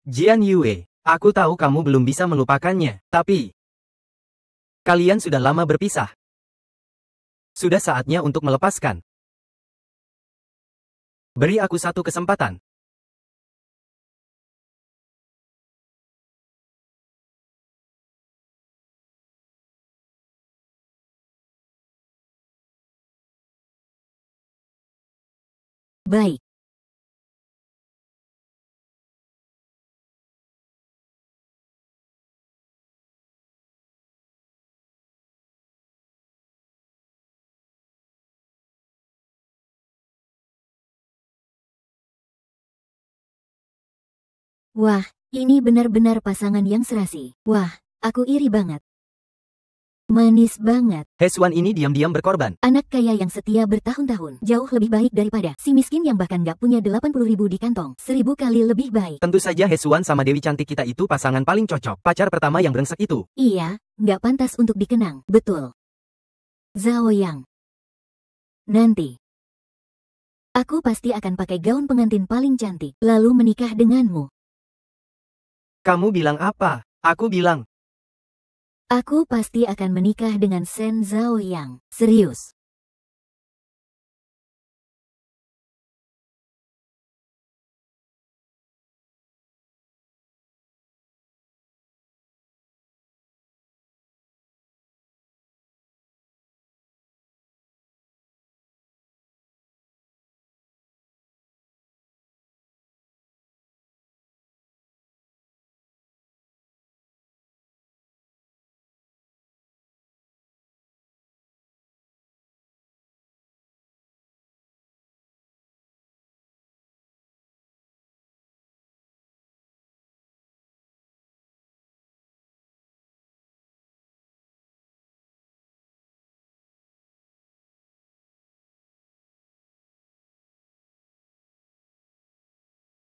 Jian Yue, aku tahu kamu belum bisa melupakannya, tapi kalian sudah lama berpisah. Sudah saatnya untuk melepaskan. Beri aku satu kesempatan. Baik. Wah, ini benar-benar pasangan yang serasi. Wah, aku iri banget. Manis banget. Hesuan ini diam-diam berkorban. Anak kaya yang setia bertahun-tahun. Jauh lebih baik daripada si miskin yang bahkan gak punya 80.000 di kantong. 1000 kali lebih baik. Tentu saja Hesuan sama Dewi cantik kita itu pasangan paling cocok. Pacar pertama yang brengsek itu. Iya, gak pantas untuk dikenang. Betul. Zhao Yang. Nanti aku pasti akan pakai gaun pengantin paling cantik, lalu menikah denganmu. Kamu bilang apa? Aku bilang, Aku pasti akan menikah dengan Shen Zhao Yang. Serius.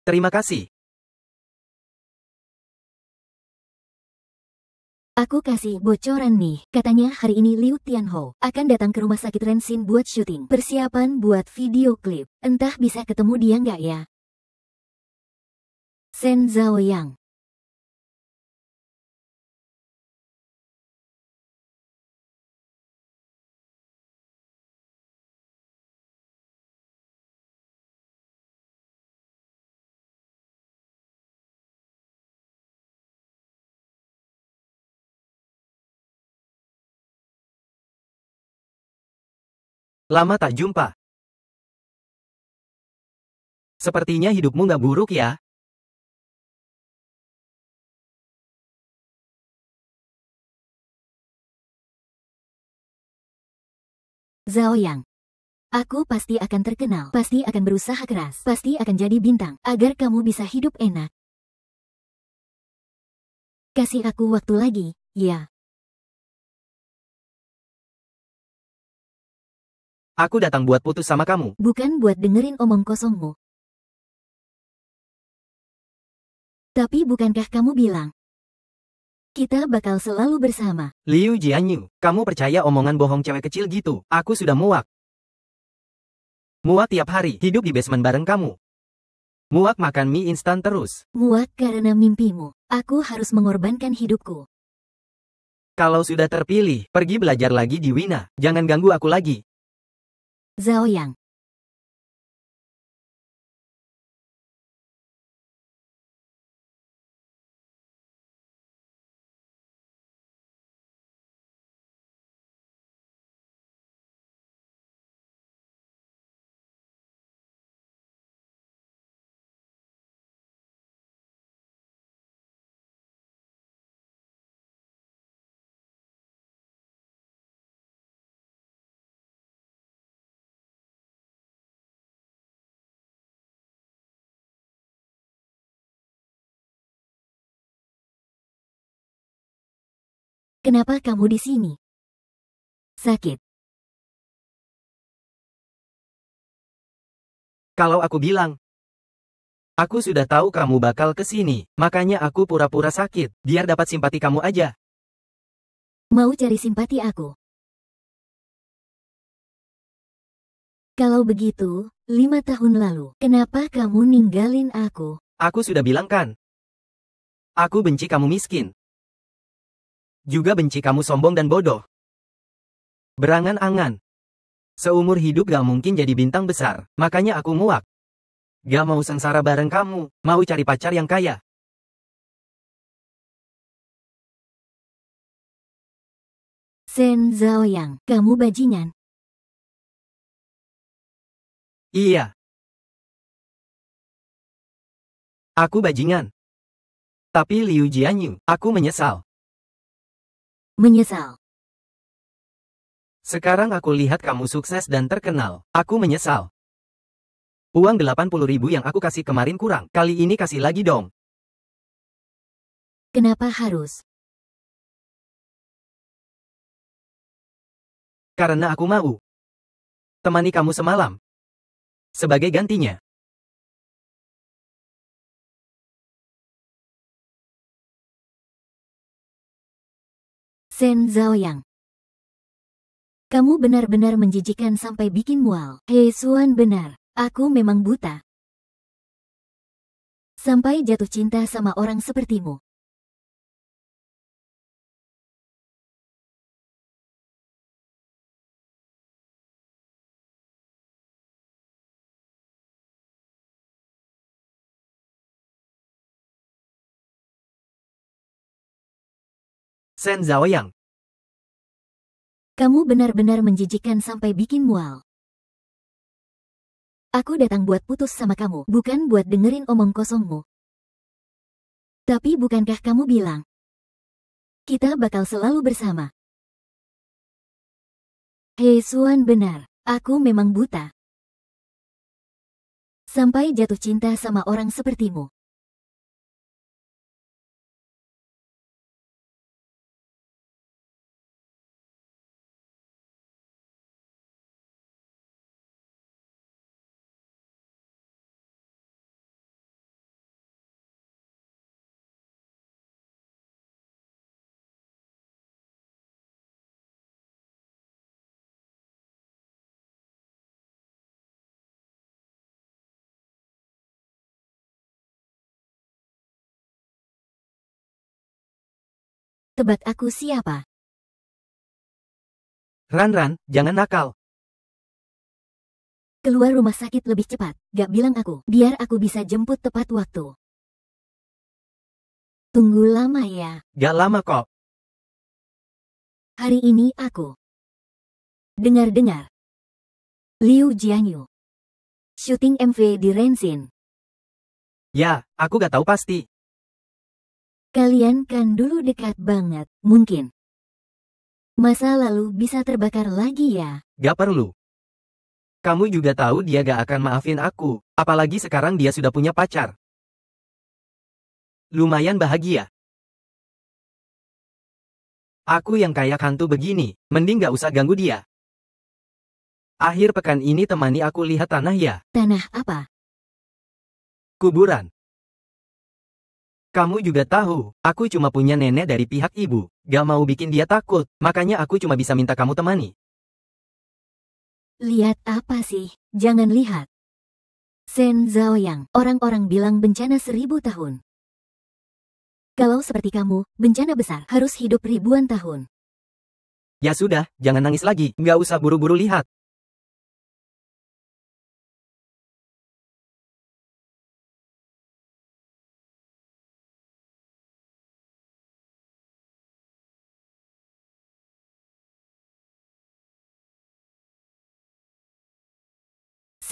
terima kasih. Aku kasih bocoran nih. Katanya hari ini Liu Tianhou akan datang ke rumah sakit Rensin buat syuting. Persiapan buat video klip. Entah bisa ketemu dia nggak ya? Shen Zhao Yang. Lama tak jumpa. Sepertinya hidupmu nggak buruk ya? Zhao Yang. Aku pasti akan terkenal. Pasti akan berusaha keras. Pasti akan jadi bintang. Agar kamu bisa hidup enak. Kasih aku waktu lagi, ya. Aku datang buat putus sama kamu. Bukan buat dengerin omong kosongmu. Tapi bukankah kamu bilang kita bakal selalu bersama? Liu Jianyu, kamu percaya omongan bohong cewek kecil gitu? Aku sudah muak. Muak tiap hari, hidup di basement bareng kamu. Muak makan mie instan terus. Muak karena mimpimu. Aku harus mengorbankan hidupku. Kalau sudah terpilih, pergi belajar lagi di Wina. Jangan ganggu aku lagi. Zhao Yang. Kenapa kamu di sini? Sakit. Kalau aku bilang, aku sudah tahu kamu bakal ke sini, makanya aku pura-pura sakit, biar dapat simpati kamu aja. Mau cari simpati aku? Kalau begitu, 5 tahun lalu, kenapa kamu ninggalin aku? Aku sudah bilang kan, Aku benci kamu miskin. Juga benci kamu sombong dan bodoh. Berangan-angan. Seumur hidup gak mungkin jadi bintang besar, makanya aku muak. Gak mau sengsara bareng kamu, mau cari pacar yang kaya. Shen Zhaoyang, kamu bajingan. Iya. Aku bajingan. Tapi Liu Jianyu, aku menyesal. Menyesal. Sekarang aku lihat kamu sukses dan terkenal. Aku menyesal. Uang 80.000 yang aku kasih kemarin kurang. Kali ini kasih lagi dong. Kenapa harus? Karena aku mau temani kamu semalam. Sebagai gantinya. Shen Zhaoyang. Kamu benar-benar menjijikan sampai bikin mual. Hei Xuan, benar. Aku memang buta. Sampai jatuh cinta sama orang sepertimu. Shen Zhaoyang. Kamu benar-benar menjijikan sampai bikin mual. Aku datang buat putus sama kamu, bukan buat dengerin omong kosongmu. Tapi bukankah kamu bilang, kita bakal selalu bersama? Hei Xuan, benar. Aku memang buta. Sampai jatuh cinta sama orang sepertimu. Tebak aku siapa? Ran, jangan nakal. Keluar rumah sakit lebih cepat, gak bilang aku, biar aku bisa jemput tepat waktu. Tunggu lama ya. Gak lama kok. Hari ini aku dengar-dengar Liu Jianyu syuting MV di Rensin. Ya, aku gak tahu pasti. Kalian kan dulu dekat banget, mungkin. Masa lalu bisa terbakar lagi ya? Gak perlu. Kamu juga tahu dia gak akan maafin aku, apalagi sekarang dia sudah punya pacar. Lumayan bahagia. Aku yang kayak hantu begini, mending gak usah ganggu dia. Akhir pekan ini temani aku lihat tanah ya. Tanah apa? Kuburan. Kamu juga tahu, aku cuma punya nenek dari pihak ibu. Gak mau bikin dia takut, makanya aku cuma bisa minta kamu temani. Lihat apa sih? Jangan lihat. Shen Zhaoyang, orang-orang bilang bencana 1000 tahun. Kalau seperti kamu, bencana besar harus hidup ribuan tahun. Ya sudah, jangan nangis lagi, gak usah buru-buru lihat.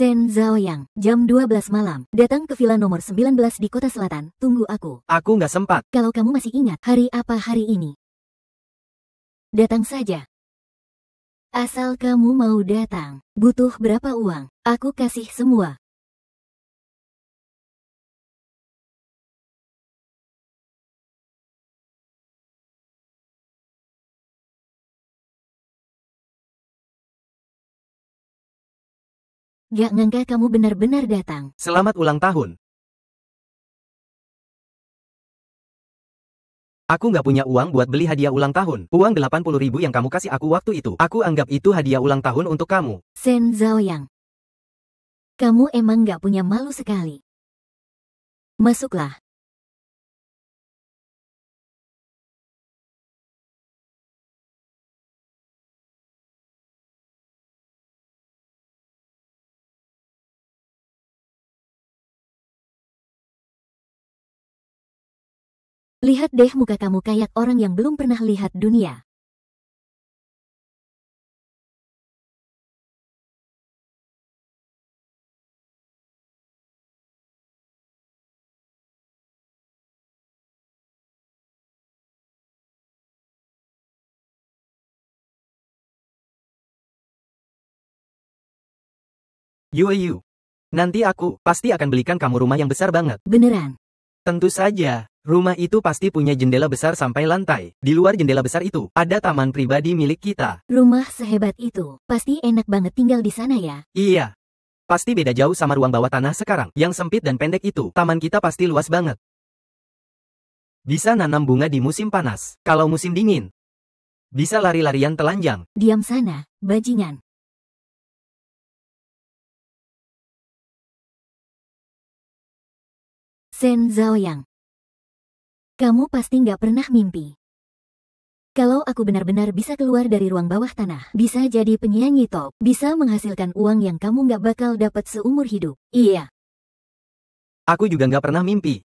Shen Zhaoyang, jam 12 malam, datang ke villa nomor 19 di kota selatan, tunggu aku. Aku nggak sempat. Kalau kamu masih ingat, hari apa hari ini? Datang saja. Asal kamu mau datang, butuh berapa uang, aku kasih semua. Gak ngangka kamu benar-benar datang. Selamat ulang tahun. Aku nggak punya uang buat beli hadiah ulang tahun. Uang 80.000 yang kamu kasih aku waktu itu. Aku anggap itu hadiah ulang tahun untuk kamu. Shen Zhaoyang. Kamu emang gak punya malu sekali. Masuklah. Lihat deh muka kamu kayak orang yang belum pernah lihat dunia. Yu, nanti aku pasti akan belikan kamu rumah yang besar banget. Beneran? Tentu saja, rumah itu pasti punya jendela besar sampai lantai. Di luar jendela besar itu, ada taman pribadi milik kita. Rumah sehebat itu, pasti enak banget tinggal di sana ya. Iya, pasti beda jauh sama ruang bawah tanah sekarang. Yang sempit dan pendek itu, taman kita pasti luas banget. Bisa nanam bunga di musim panas. Kalau musim dingin, bisa lari-larian telanjang. Diam sana, bajingan. Shen Zhaoyang. Kamu pasti nggak pernah mimpi. Kalau aku benar-benar bisa keluar dari ruang bawah tanah, bisa jadi penyanyi top, bisa menghasilkan uang yang kamu nggak bakal dapat seumur hidup. Iya. Aku juga nggak pernah mimpi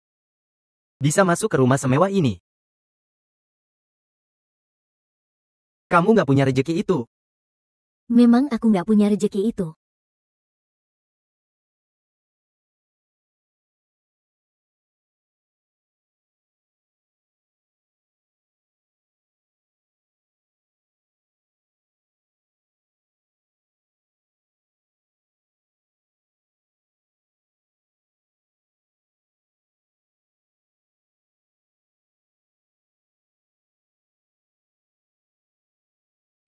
bisa masuk ke rumah semewah ini. Kamu nggak punya rejeki itu. Memang aku nggak punya rejeki itu.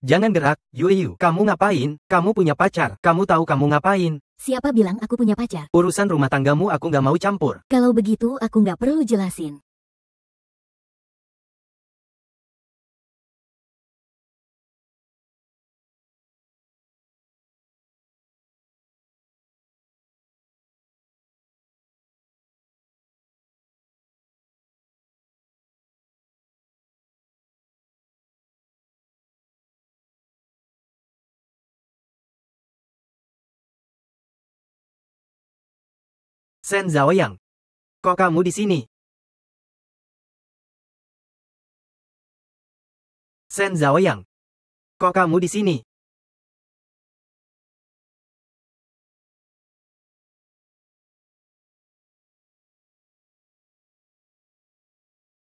Jangan gerak, Yu. Kamu ngapain? Kamu punya pacar. Kamu tahu kamu ngapain? Siapa bilang aku punya pacar? Urusan rumah tanggamu aku nggak mau campur. Kalau begitu aku nggak perlu jelasin. Shen Zhaoyang, kok kamu di sini? Shen Zhaoyang, kok kamu di sini?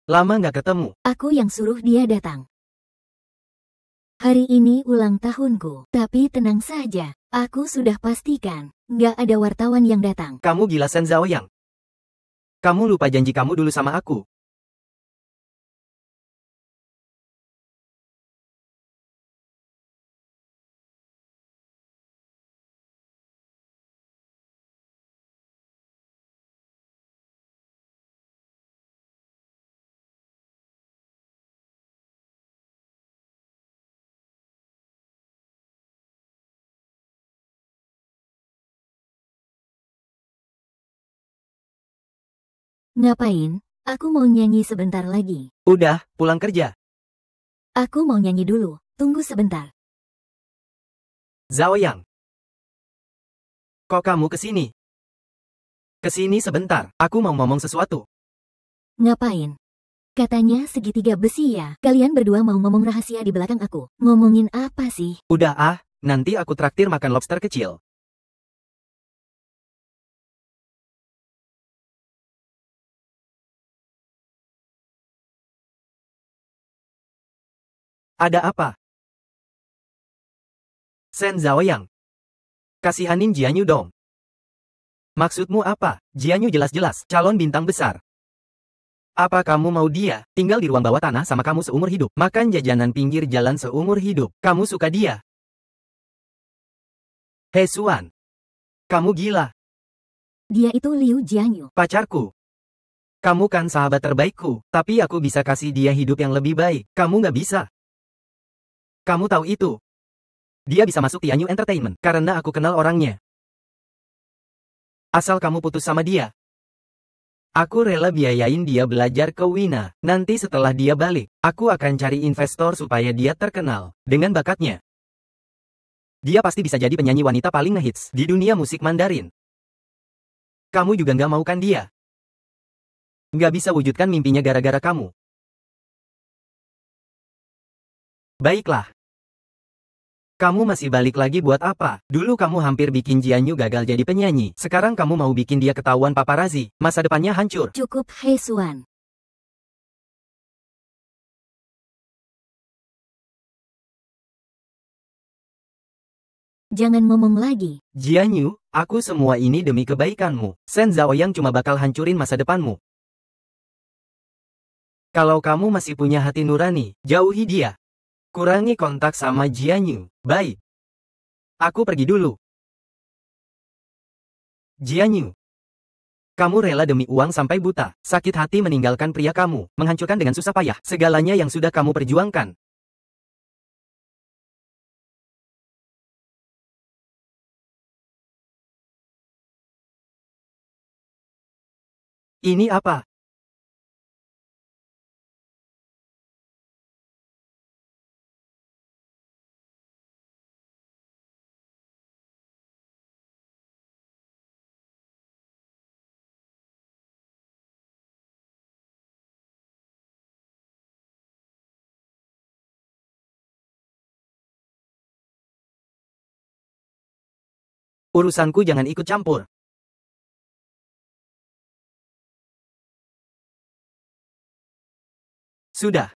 Lama nggak ketemu. Aku yang suruh dia datang. Hari ini ulang tahunku, tapi tenang saja. Aku sudah pastikan, nggak ada wartawan yang datang. Kamu gila Shen Zhaoyang. Kamu lupa janji kamu dulu sama aku. Ngapain? Aku mau nyanyi sebentar lagi. Udah, pulang kerja. Aku mau nyanyi dulu, tunggu sebentar. Zhaoyang, kok kamu kesini? Kesini sebentar, aku mau ngomong sesuatu. Ngapain? Katanya segitiga besi ya. Kalian berdua mau ngomong rahasia di belakang aku. Ngomongin apa sih? Udah nanti aku traktir makan lobster kecil. Ada apa? Shen Zhaoyang, kasihanin Jianyu dong. Maksudmu apa? Jianyu jelas-jelas calon bintang besar. Apa kamu mau dia tinggal di ruang bawah tanah sama kamu seumur hidup? Makan jajanan pinggir jalan seumur hidup. Kamu suka dia? He Xuan, kamu gila. Dia itu Liu Jianyu. Pacarku. Kamu kan sahabat terbaikku, tapi aku bisa kasih dia hidup yang lebih baik. Kamu nggak bisa. Kamu tahu itu. Dia bisa masuk Tianyu Entertainment karena aku kenal orangnya. Asal kamu putus sama dia, aku rela biayain dia belajar ke Wina. Nanti setelah dia balik, aku akan cari investor supaya dia terkenal dengan bakatnya. Dia pasti bisa jadi penyanyi wanita paling ngehits di dunia musik Mandarin. Kamu juga nggak mau kan dia? Nggak bisa wujudkan mimpinya gara-gara kamu. Baiklah. Kamu masih balik lagi buat apa? Dulu kamu hampir bikin Jianyu gagal jadi penyanyi. Sekarang kamu mau bikin dia ketahuan paparazi. Masa depannya hancur. Cukup, He Xuan. Jangan ngomong lagi. Jianyu, aku semua ini demi kebaikanmu. Shen Zhaoyang cuma bakal hancurin masa depanmu. Kalau kamu masih punya hati nurani, jauhi dia. Kurangi kontak sama Jianyu. Baik. Aku pergi dulu. Jianyu. Kamu rela demi uang sampai buta. Sakit hati meninggalkan pria kamu. Menghancurkan dengan susah payah. Segalanya yang sudah kamu perjuangkan. Ini apa? Urusanku jangan ikut campur. Sudah.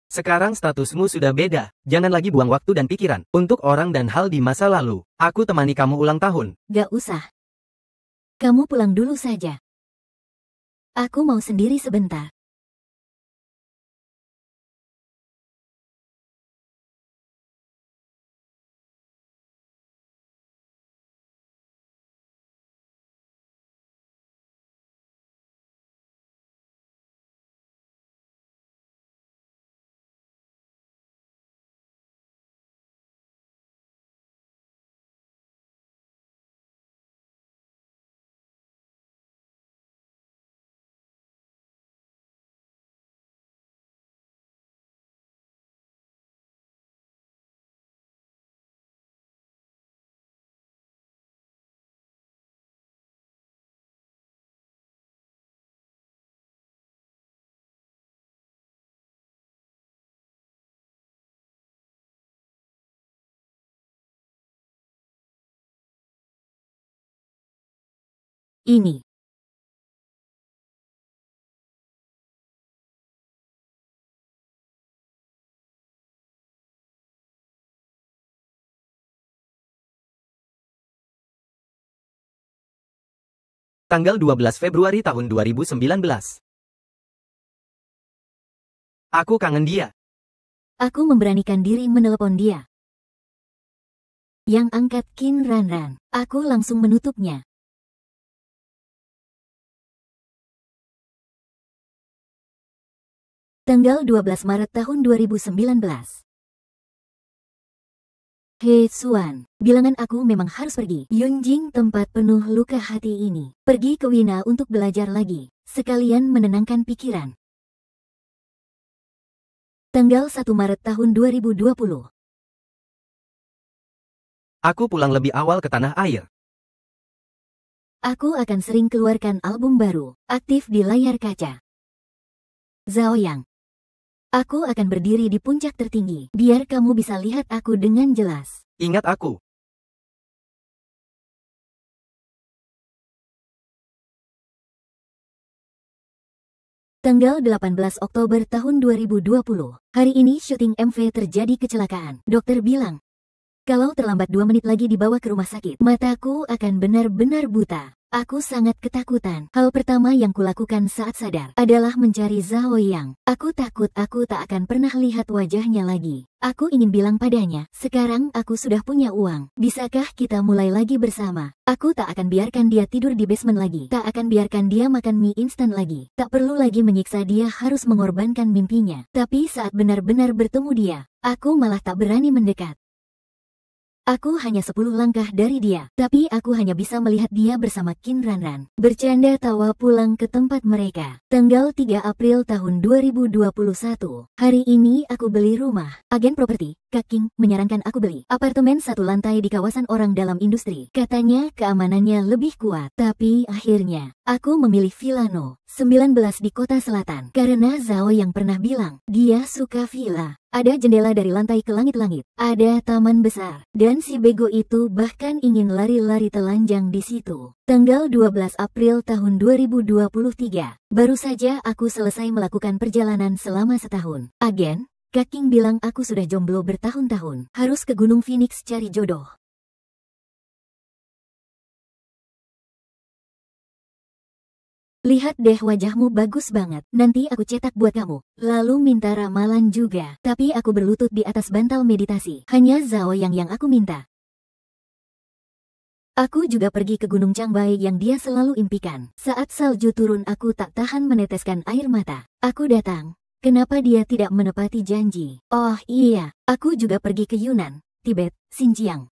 Sekarang statusmu sudah beda. Jangan lagi buang waktu dan pikiran untuk orang dan hal di masa lalu. Aku temani kamu ulang tahun. Gak usah. Kamu pulang dulu saja. Aku mau sendiri sebentar. Ini. Tanggal 12 Februari tahun 2019. Aku kangen dia. Aku memberanikan diri menelepon dia. Yang angkat Qin Ranran. Aku langsung menutupnya. Tanggal 12 Maret tahun 2019. He Xuan, bilangan aku memang harus pergi. Yunjing, tempat penuh luka hati ini. Pergi ke Wina untuk belajar lagi. Sekalian menenangkan pikiran. Tanggal 1 Maret tahun 2020. Aku pulang lebih awal ke tanah air. Aku akan sering keluarkan album baru, aktif di layar kaca. Zhaoyang. Aku akan berdiri di puncak tertinggi, biar kamu bisa lihat aku dengan jelas. Ingat aku. Tanggal 18 Oktober tahun 2020. Hari ini syuting MV terjadi kecelakaan. Dokter bilang, kalau terlambat 2 menit lagi dibawa ke rumah sakit, mataku akan benar-benar buta. Aku sangat ketakutan. Hal pertama yang kulakukan saat sadar adalah mencari Zhaoyang. Aku takut aku tak akan pernah lihat wajahnya lagi. Aku ingin bilang padanya, sekarang aku sudah punya uang. Bisakah kita mulai lagi bersama? Aku tak akan biarkan dia tidur di basement lagi. Tak akan biarkan dia makan mie instan lagi. Tak perlu lagi menyiksa dia harus mengorbankan mimpinya. Tapi saat benar-benar bertemu dia, aku malah tak berani mendekat. Aku hanya 10 langkah dari dia, tapi aku hanya bisa melihat dia bersama Qin Ranran. Bercanda tawa pulang ke tempat mereka. Tanggal 3 April tahun 2021. Hari ini aku beli rumah. Agen properti, Kak King, menyarankan aku beli apartemen 1 lantai di kawasan orang dalam industri. Katanya keamanannya lebih kuat. Tapi akhirnya, Aku memilih Villa No. 19 di kota selatan. Karena Zhao yang pernah bilang, dia suka villa. Ada jendela dari lantai ke langit-langit. Ada taman besar. Dan si bego itu bahkan ingin lari-lari telanjang di situ. Tanggal 12 April tahun 2023. Baru saja aku selesai melakukan perjalanan selama setahun. Agen, Kak King bilang aku sudah jomblo bertahun-tahun. Harus ke Gunung Phoenix cari jodoh. Lihat deh wajahmu bagus banget. Nanti aku cetak buat kamu. Lalu minta ramalan juga. Tapi aku berlutut di atas bantal meditasi. Hanya Zhao yang aku minta. Aku juga pergi ke Gunung Changbai yang dia selalu impikan. Saat salju turun aku tak tahan meneteskan air mata. Aku datang. Kenapa dia tidak menepati janji? Oh iya, aku juga pergi ke Yunnan, Tibet, Xinjiang.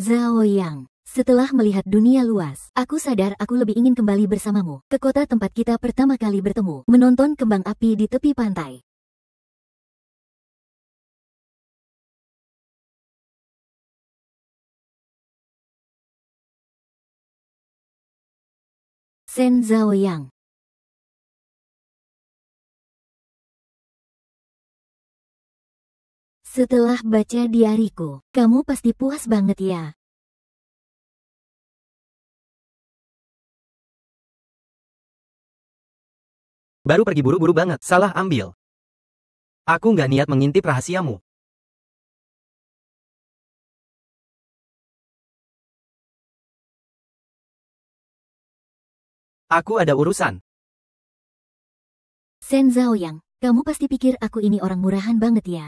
Zhao Yang. Setelah melihat dunia luas, aku sadar aku lebih ingin kembali bersamamu ke kota tempat kita pertama kali bertemu, menonton kembang api di tepi pantai. Shen Zhaoyang. Setelah baca diariku, kamu pasti puas banget ya. Baru pergi buru-buru banget, salah ambil. Aku nggak niat mengintip rahasiamu. Aku ada urusan. Shen Zhaoyang, kamu pasti pikir aku ini orang murahan banget ya.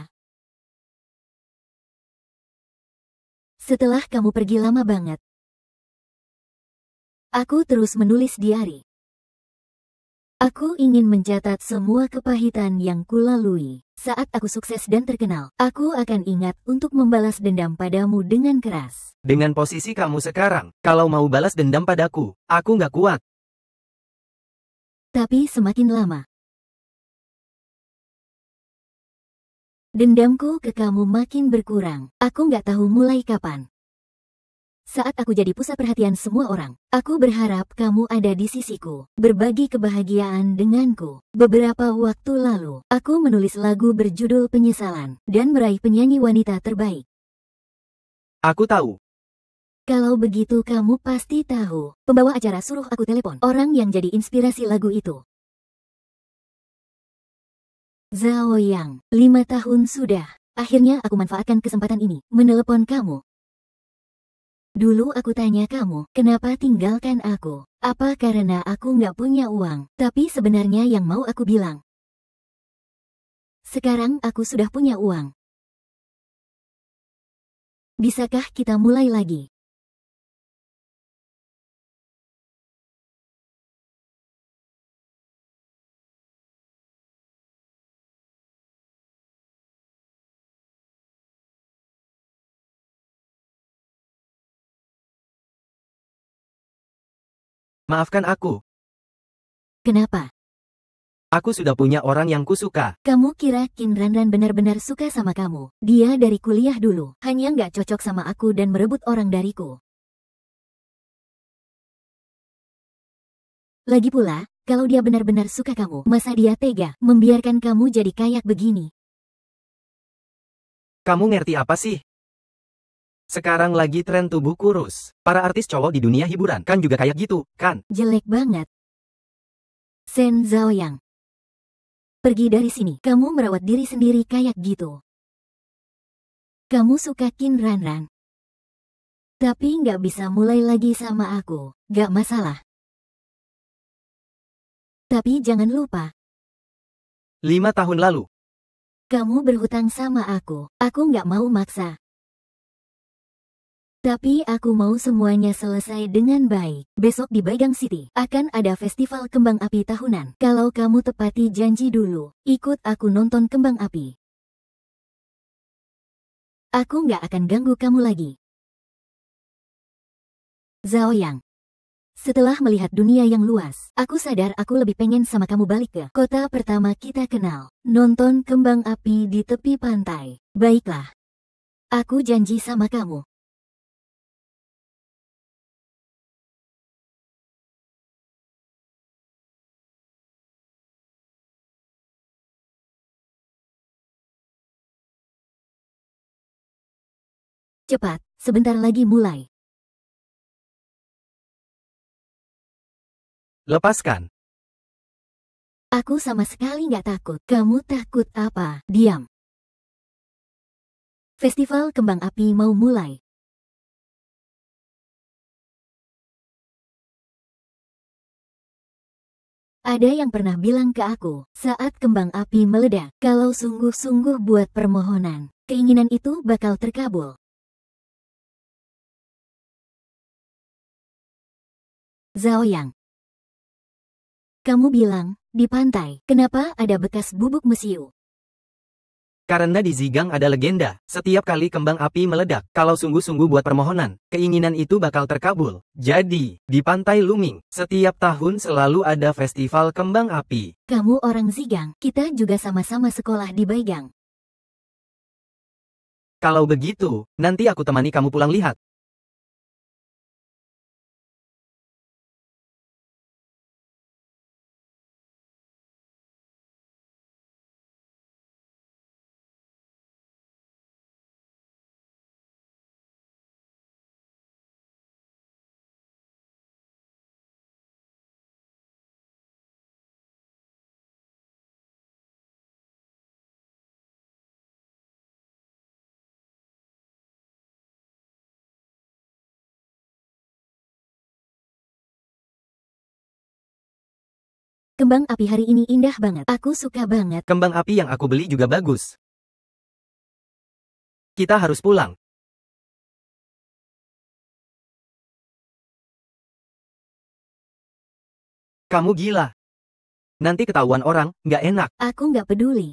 Setelah kamu pergi lama banget, aku terus menulis diari. Aku ingin mencatat semua kepahitan yang kulalui. Saat aku sukses dan terkenal, aku akan ingat untuk membalas dendam padamu dengan keras. Dengan posisi kamu sekarang, kalau mau balas dendam padaku, aku nggak kuat. Tapi semakin lama, dendamku ke kamu makin berkurang. Aku nggak tahu mulai kapan. Saat aku jadi pusat perhatian semua orang, aku berharap kamu ada di sisiku, berbagi kebahagiaan denganku. Beberapa waktu lalu, aku menulis lagu berjudul Penyesalan, dan meraih penyanyi wanita terbaik. Aku tahu. Kalau begitu kamu pasti tahu, pembawa acara suruh aku telepon orang yang jadi inspirasi lagu itu. Zhao Yang, 5 tahun sudah. Akhirnya aku manfaatkan kesempatan ini, menelepon kamu. Dulu aku tanya kamu, kenapa tinggalkan aku? Apa karena aku nggak punya uang? Tapi sebenarnya yang mau aku bilang. Sekarang aku sudah punya uang. Bisakah kita mulai lagi? Maafkan aku. Kenapa? Aku sudah punya orang yang kusuka. Kamu kira Qin Ranran benar-benar suka sama kamu? Dia dari kuliah dulu, hanya nggak cocok sama aku dan merebut orang dariku. Lagi pula, kalau dia benar-benar suka kamu, masa dia tega membiarkan kamu jadi kayak begini? Kamu ngerti apa sih? Sekarang lagi tren tubuh kurus. Para artis cowok di dunia hiburan kan juga kayak gitu, kan? Jelek banget. Shen Zhaoyang. Pergi dari sini. Kamu merawat diri sendiri kayak gitu. Kamu suka Qin Ranran. Tapi nggak bisa mulai lagi sama aku. Nggak masalah. Tapi jangan lupa, 5 tahun lalu, kamu berhutang sama aku. Aku nggak mau maksa. Tapi aku mau semuanya selesai dengan baik. Besok di Baigang City akan ada festival kembang api tahunan. Kalau kamu tepati janji dulu, ikut aku nonton kembang api. Aku nggak akan ganggu kamu lagi. Zhao Yang. Setelah melihat dunia yang luas, aku sadar aku lebih pengen sama kamu balik ke kota pertama kita kenal. Nonton kembang api di tepi pantai. Baiklah. Aku janji sama kamu. Cepat, sebentar lagi mulai. Lepaskan. Aku sama sekali nggak takut. Kamu takut apa? Diam. Festival kembang api mau mulai. Ada yang pernah bilang ke aku, saat kembang api meledak, kalau sungguh-sungguh buat permohonan, keinginan itu bakal terkabul. Zhao Yang. Kamu bilang, di pantai, kenapa ada bekas bubuk mesiu? Karena di Zigang ada legenda, setiap kali kembang api meledak, kalau sungguh-sungguh buat permohonan, keinginan itu bakal terkabul. Jadi, di Pantai Luming, setiap tahun selalu ada festival kembang api. Kamu orang Zigang, kita juga sama-sama sekolah di Baigang. Kalau begitu, nanti aku temani kamu pulang lihat. Kembang api hari ini indah banget. Aku suka banget. Kembang api yang aku beli juga bagus. Kita harus pulang. Kamu gila. Nanti ketahuan orang, nggak enak. Aku nggak peduli.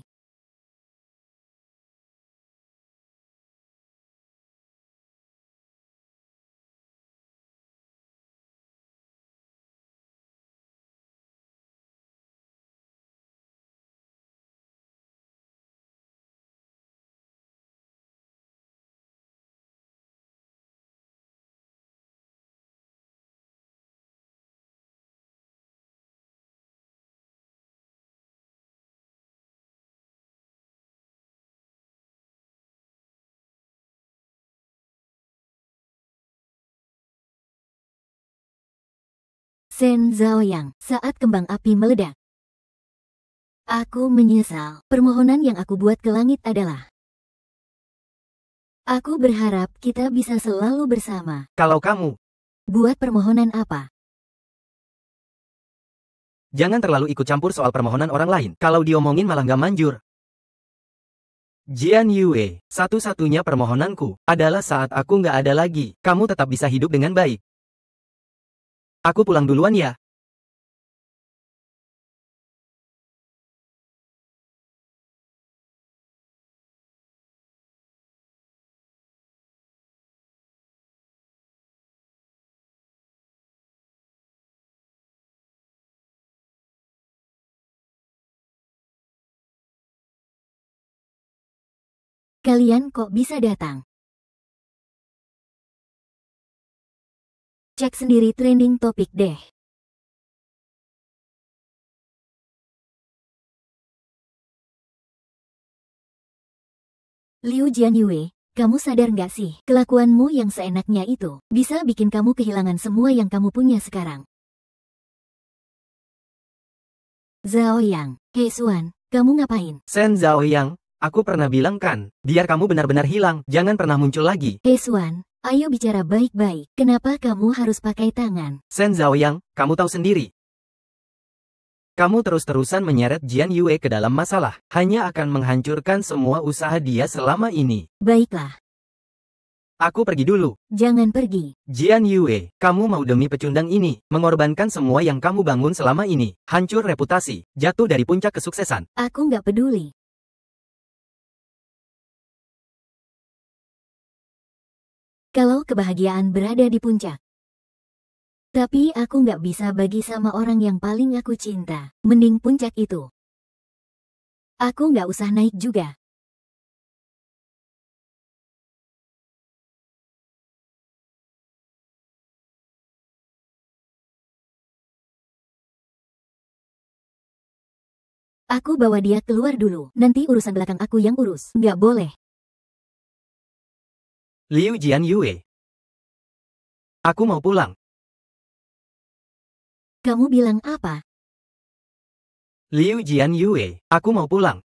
Shen Zhaoyang, saat kembang api meledak. Aku menyesal. Permohonan yang aku buat ke langit adalah, aku berharap kita bisa selalu bersama. Kalau kamu, Buat permohonan apa? jangan terlalu ikut campur soal permohonan orang lain. Kalau diomongin malah nggak manjur. Jian Yue, satu-satunya permohonanku adalah saat aku nggak ada lagi, kamu tetap bisa hidup dengan baik. Aku pulang duluan ya. Kalian kok bisa datang? Cek sendiri trending topik deh. Liu Jianyue, kamu sadar nggak sih, kelakuanmu yang seenaknya itu, bisa bikin kamu kehilangan semua yang kamu punya sekarang. Zhao Yang, Hei Xuan, kamu ngapain? Shen Zhaoyang, aku pernah bilang kan, biar kamu benar-benar hilang, jangan pernah muncul lagi. Hei Xuan, ayo bicara baik-baik, kenapa kamu harus pakai tangan? Shen Zhaoyang, kamu tahu sendiri. Kamu terus-terusan menyeret Jian Yue ke dalam masalah, hanya akan menghancurkan semua usaha dia selama ini. Baiklah, Aku pergi dulu. jangan pergi. Jian Yue, kamu mau demi pecundang ini, mengorbankan semua yang kamu bangun selama ini, hancur reputasi, jatuh dari puncak kesuksesan. Aku nggak peduli. Kalau kebahagiaan berada di puncak. Tapi aku nggak bisa bagi sama orang yang paling aku cinta. Mending puncak itu. Aku nggak usah naik juga. Aku bawa dia keluar dulu. Nanti urusan belakang aku yang urus. Nggak boleh. Liu Jianyue. Aku mau pulang. Kamu bilang apa? Liu Jianyue, aku mau pulang.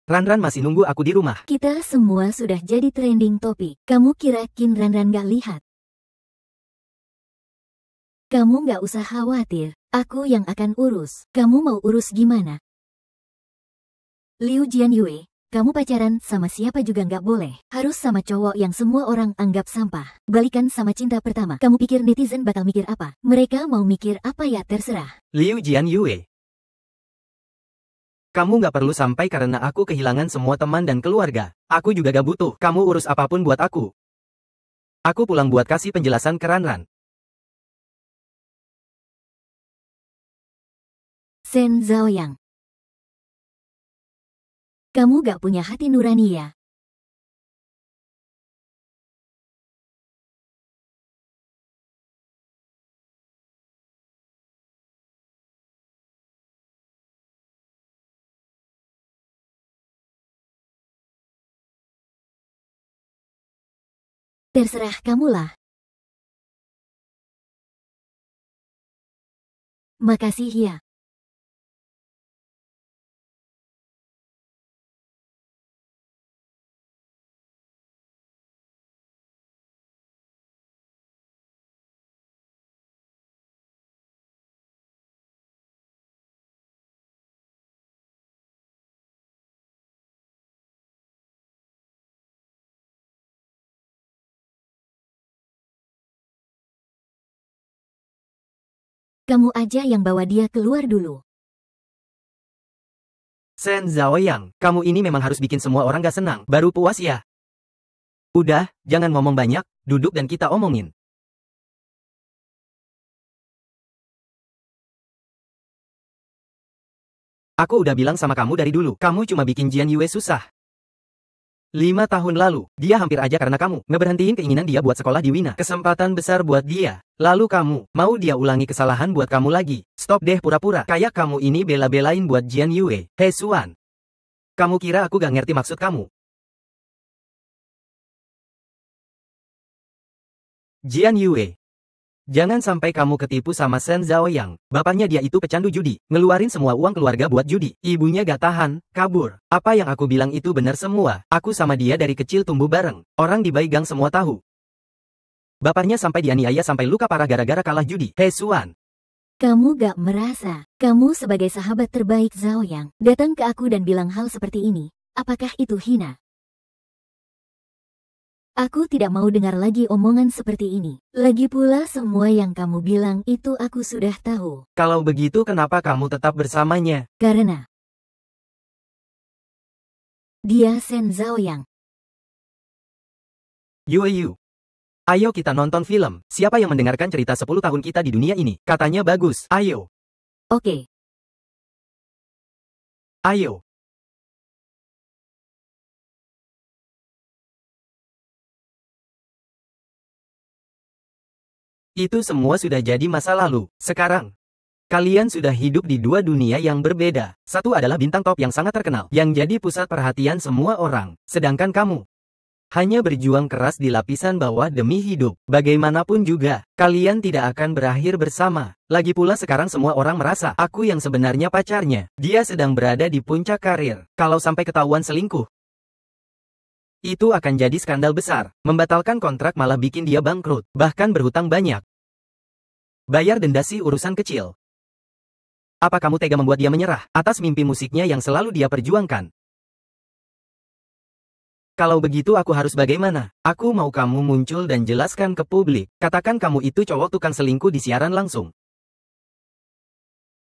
Ranran masih nunggu aku di rumah. Kita semua sudah jadi trending topik. Kamu kira Qin Ranran gak lihat? Kamu gak usah khawatir. Aku yang akan urus. Kamu mau urus gimana? Liu Jianyue, kamu pacaran sama siapa juga gak boleh. Harus sama cowok yang semua orang anggap sampah. Balikan sama cinta pertama. Kamu pikir netizen bakal mikir apa? Mereka mau mikir apa ya terserah. Liu Jianyue. Kamu gak perlu sampai karena aku kehilangan semua teman dan keluarga. Aku juga gak butuh kamu urus apapun buat aku. Aku pulang buat kasih penjelasan ke Ranran. Shen Zhaoyang. Kamu gak punya hati nurani ya? Terserah kamulah. Makasih ya. Kamu aja yang bawa dia keluar dulu. Shen Zhaoyang, kamu ini memang harus bikin semua orang gak senang. Baru puas ya? Udah, jangan ngomong banyak, duduk dan kita omongin. Aku udah bilang sama kamu dari dulu, kamu cuma bikin Jianyue susah. 5 tahun lalu, dia hampir aja karena kamu ngeberhentiin keinginan dia buat sekolah di Wina. Kesempatan besar buat dia. Lalu kamu, mau dia ulangi kesalahan buat kamu lagi. Stop deh pura-pura. Kayak kamu ini bela-belain buat Jianyue. Hei Suan. Kamu kira aku gak ngerti maksud kamu? Jianyue. Jangan sampai kamu ketipu sama Shen Zhaoyang. Bapaknya dia itu pecandu judi. Ngeluarin semua uang keluarga buat judi. Ibunya gak tahan, kabur. Apa yang aku bilang itu benar semua. Aku sama dia dari kecil tumbuh bareng. Orang di Baigang semua tahu. Bapaknya sampai dianiaya sampai luka parah gara-gara kalah judi. Hei Suan. Kamu gak merasa, kamu sebagai sahabat terbaik Zhaoyang, datang ke aku dan bilang hal seperti ini. Apakah itu hina? Aku tidak mau dengar lagi omongan seperti ini. Lagi pula semua yang kamu bilang itu aku sudah tahu. Kalau begitu kenapa kamu tetap bersamanya? Karena dia Shen Zhaoyang. Yu. Ayo kita nonton film. Siapa yang mendengarkan cerita 10 tahun kita di dunia ini? Katanya bagus. Ayo. Oke. Ayo. Itu semua sudah jadi masa lalu. Sekarang, kalian sudah hidup di dua dunia yang berbeda. Satu adalah bintang top yang sangat terkenal, yang jadi pusat perhatian semua orang. Sedangkan kamu, hanya berjuang keras di lapisan bawah demi hidup. Bagaimanapun juga, kalian tidak akan berakhir bersama. Lagi pula sekarang semua orang merasa, aku yang sebenarnya pacarnya. Dia sedang berada di puncak karir. Kalau sampai ketahuan selingkuh, itu akan jadi skandal besar. Membatalkan kontrak malah bikin dia bangkrut, bahkan berhutang banyak. Bayar denda sih urusan kecil. Apa kamu tega membuat dia menyerah atas mimpi musiknya yang selalu dia perjuangkan? Kalau begitu aku harus bagaimana? Aku mau kamu muncul dan jelaskan ke publik. Katakan kamu itu cowok tukang selingkuh di siaran langsung.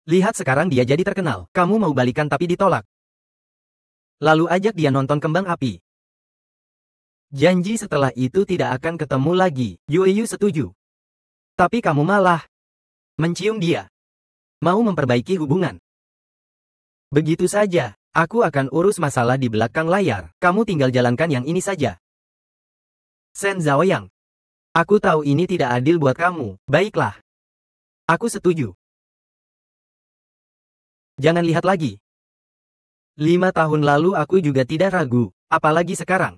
Lihat sekarang dia jadi terkenal. Kamu mau balikan tapi ditolak. Lalu ajak dia nonton Kembang Api. Janji setelah itu tidak akan ketemu lagi. Yu setuju. Tapi kamu malah mencium dia. Mau memperbaiki hubungan. Begitu saja. Aku akan urus masalah di belakang layar. Kamu tinggal jalankan yang ini saja. Shen Zhaoyang. Aku tahu ini tidak adil buat kamu. Baiklah. Aku setuju. Jangan lihat lagi. 5 tahun lalu aku juga tidak ragu. Apalagi sekarang.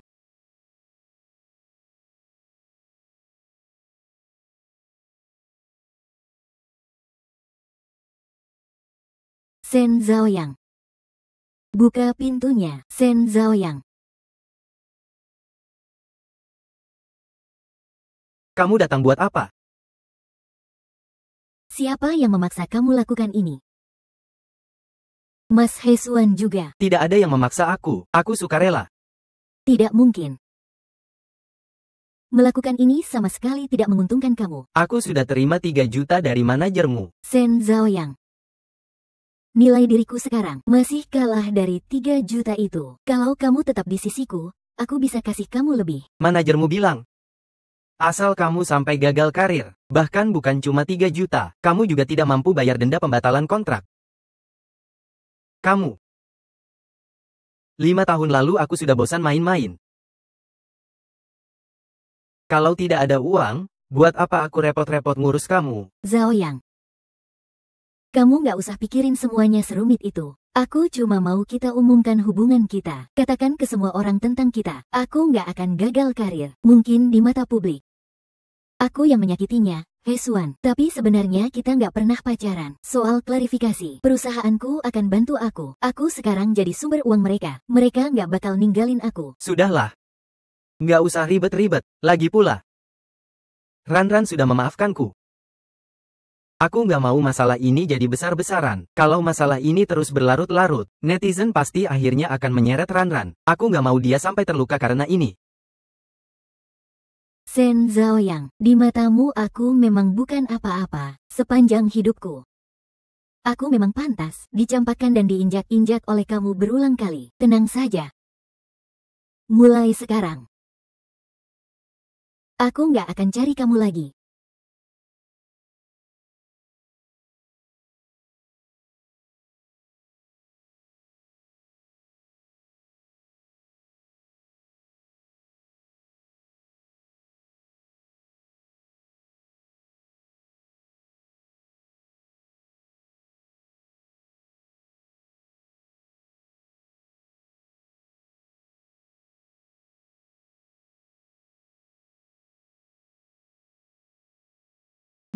Shen Zhaoyang. Buka pintunya, Shen Zhaoyang. Kamu datang buat apa? Siapa yang memaksa kamu lakukan ini? Mas Hesuan juga. Tidak ada yang memaksa aku. Aku sukarela. Tidak mungkin. Melakukan ini sama sekali tidak menguntungkan kamu. Aku sudah terima 3 juta dari manajermu. Shen Zhaoyang. Nilai diriku sekarang masih kalah dari 3 juta itu. Kalau kamu tetap di sisiku, aku bisa kasih kamu lebih. Manajermu bilang, asal kamu sampai gagal karir, bahkan bukan cuma 3 juta, kamu juga tidak mampu bayar denda pembatalan kontrak. Kamu. 5 tahun lalu aku sudah bosan main-main. Kalau tidak ada uang, buat apa aku repot-repot ngurus kamu? Zhaoyang. Kamu nggak usah pikirin semuanya serumit itu. Aku cuma mau kita umumkan hubungan kita. Katakan ke semua orang tentang kita. Aku nggak akan gagal karir. Mungkin di mata publik. Aku yang menyakitinya, Hesuan. Tapi sebenarnya kita nggak pernah pacaran. Soal klarifikasi, perusahaanku akan bantu aku. Aku sekarang jadi sumber uang mereka. Mereka nggak bakal ninggalin aku. Sudahlah. Nggak usah ribet-ribet. Lagi pula, Ranran sudah memaafkanku. Aku nggak mau masalah ini jadi besar-besaran. Kalau masalah ini terus berlarut-larut, netizen pasti akhirnya akan menyeret Ranran. Aku nggak mau dia sampai terluka karena ini. Shen Zhaoyang, di matamu aku memang bukan apa-apa sepanjang hidupku. Aku memang pantas dicampakkan dan diinjak-injak oleh kamu berulang kali. Tenang saja. Mulai sekarang, aku nggak akan cari kamu lagi.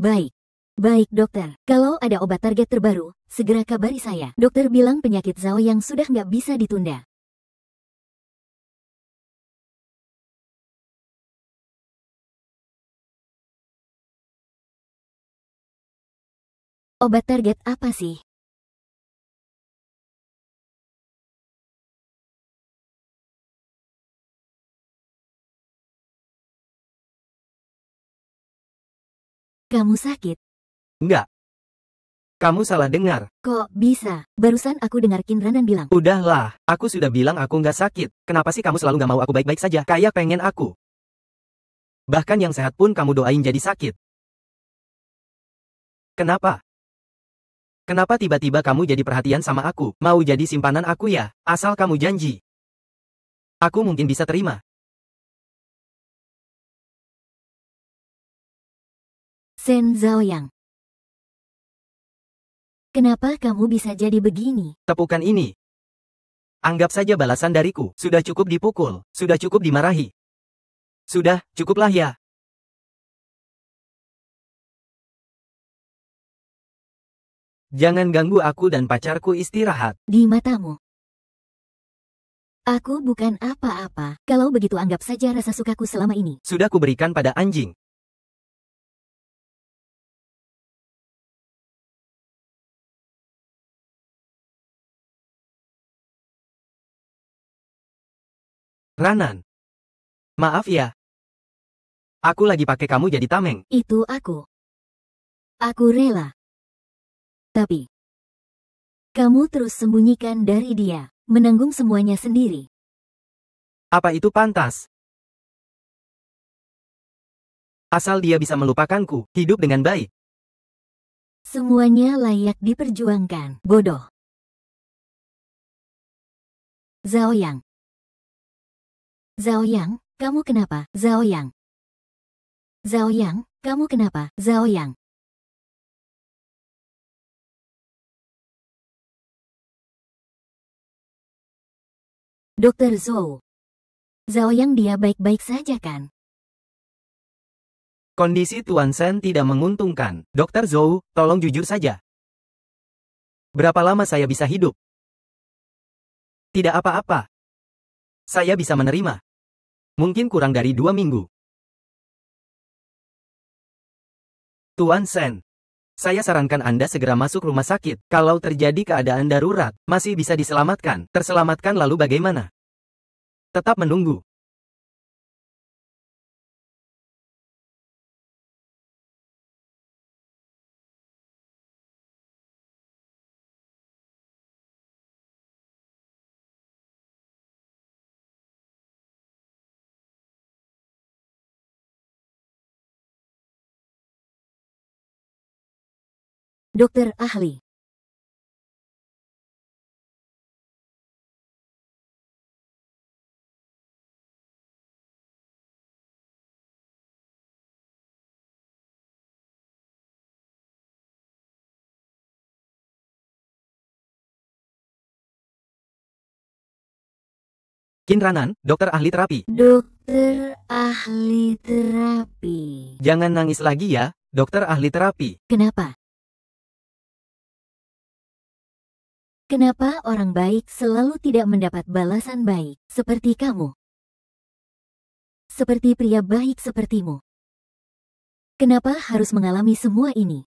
Baik. Baik dokter, kalau ada obat target terbaru, segera kabari saya. Dokter bilang penyakit Zhaoyang sudah nggak bisa ditunda. Obat target apa sih? Kamu sakit? Enggak. Kamu salah dengar. Kok bisa? Barusan aku dengar Kinranan bilang. Udahlah, aku sudah bilang aku nggak sakit. Kenapa sih kamu selalu nggak mau aku baik-baik saja? Kayak pengen aku. Bahkan yang sehat pun kamu doain jadi sakit. Kenapa? Kenapa tiba-tiba kamu jadi perhatian sama aku? Mau jadi simpanan aku ya? Asal kamu janji. Aku mungkin bisa terima. Shen Zhaoyang. Kenapa kamu bisa jadi begini? Tepukan ini. Anggap saja balasan dariku. Sudah cukup dipukul. Sudah cukup dimarahi. Sudah, cukuplah ya. Jangan ganggu aku dan pacarku istirahat. Di matamu, aku bukan apa-apa. Kalau begitu anggap saja rasa sukaku selama ini. Sudah kuberikan pada anjing. Ranan. Maaf ya. Aku lagi pakai kamu jadi tameng. Itu aku. Aku rela. Tapi, kamu terus sembunyikan dari dia, menanggung semuanya sendiri. Apa itu pantas? Asal dia bisa melupakanku, hidup dengan baik. Semuanya layak diperjuangkan. Bodoh. Zhaoyang. Zhaoyang, kamu kenapa? Zhaoyang. Zhaoyang, kamu kenapa? Zhaoyang. Dokter Zhou. Zhaoyang dia baik-baik saja kan? Kondisi Tuan Shen tidak menguntungkan. Dokter Zhou, tolong jujur saja. Berapa lama saya bisa hidup? Tidak apa-apa. Saya bisa menerima. Mungkin kurang dari 2 minggu. Tuan Sen, saya sarankan Anda segera masuk rumah sakit. Kalau terjadi keadaan darurat, masih bisa diselamatkan. Terselamatkan lalu bagaimana? Tetap menunggu. Dokter ahli. Qin Ranan, dokter ahli terapi. Dokter ahli terapi. Jangan nangis lagi ya, dokter ahli terapi. Kenapa? Kenapa orang baik selalu tidak mendapat balasan baik, seperti kamu? Seperti pria baik sepertimu. Kenapa harus mengalami semua ini?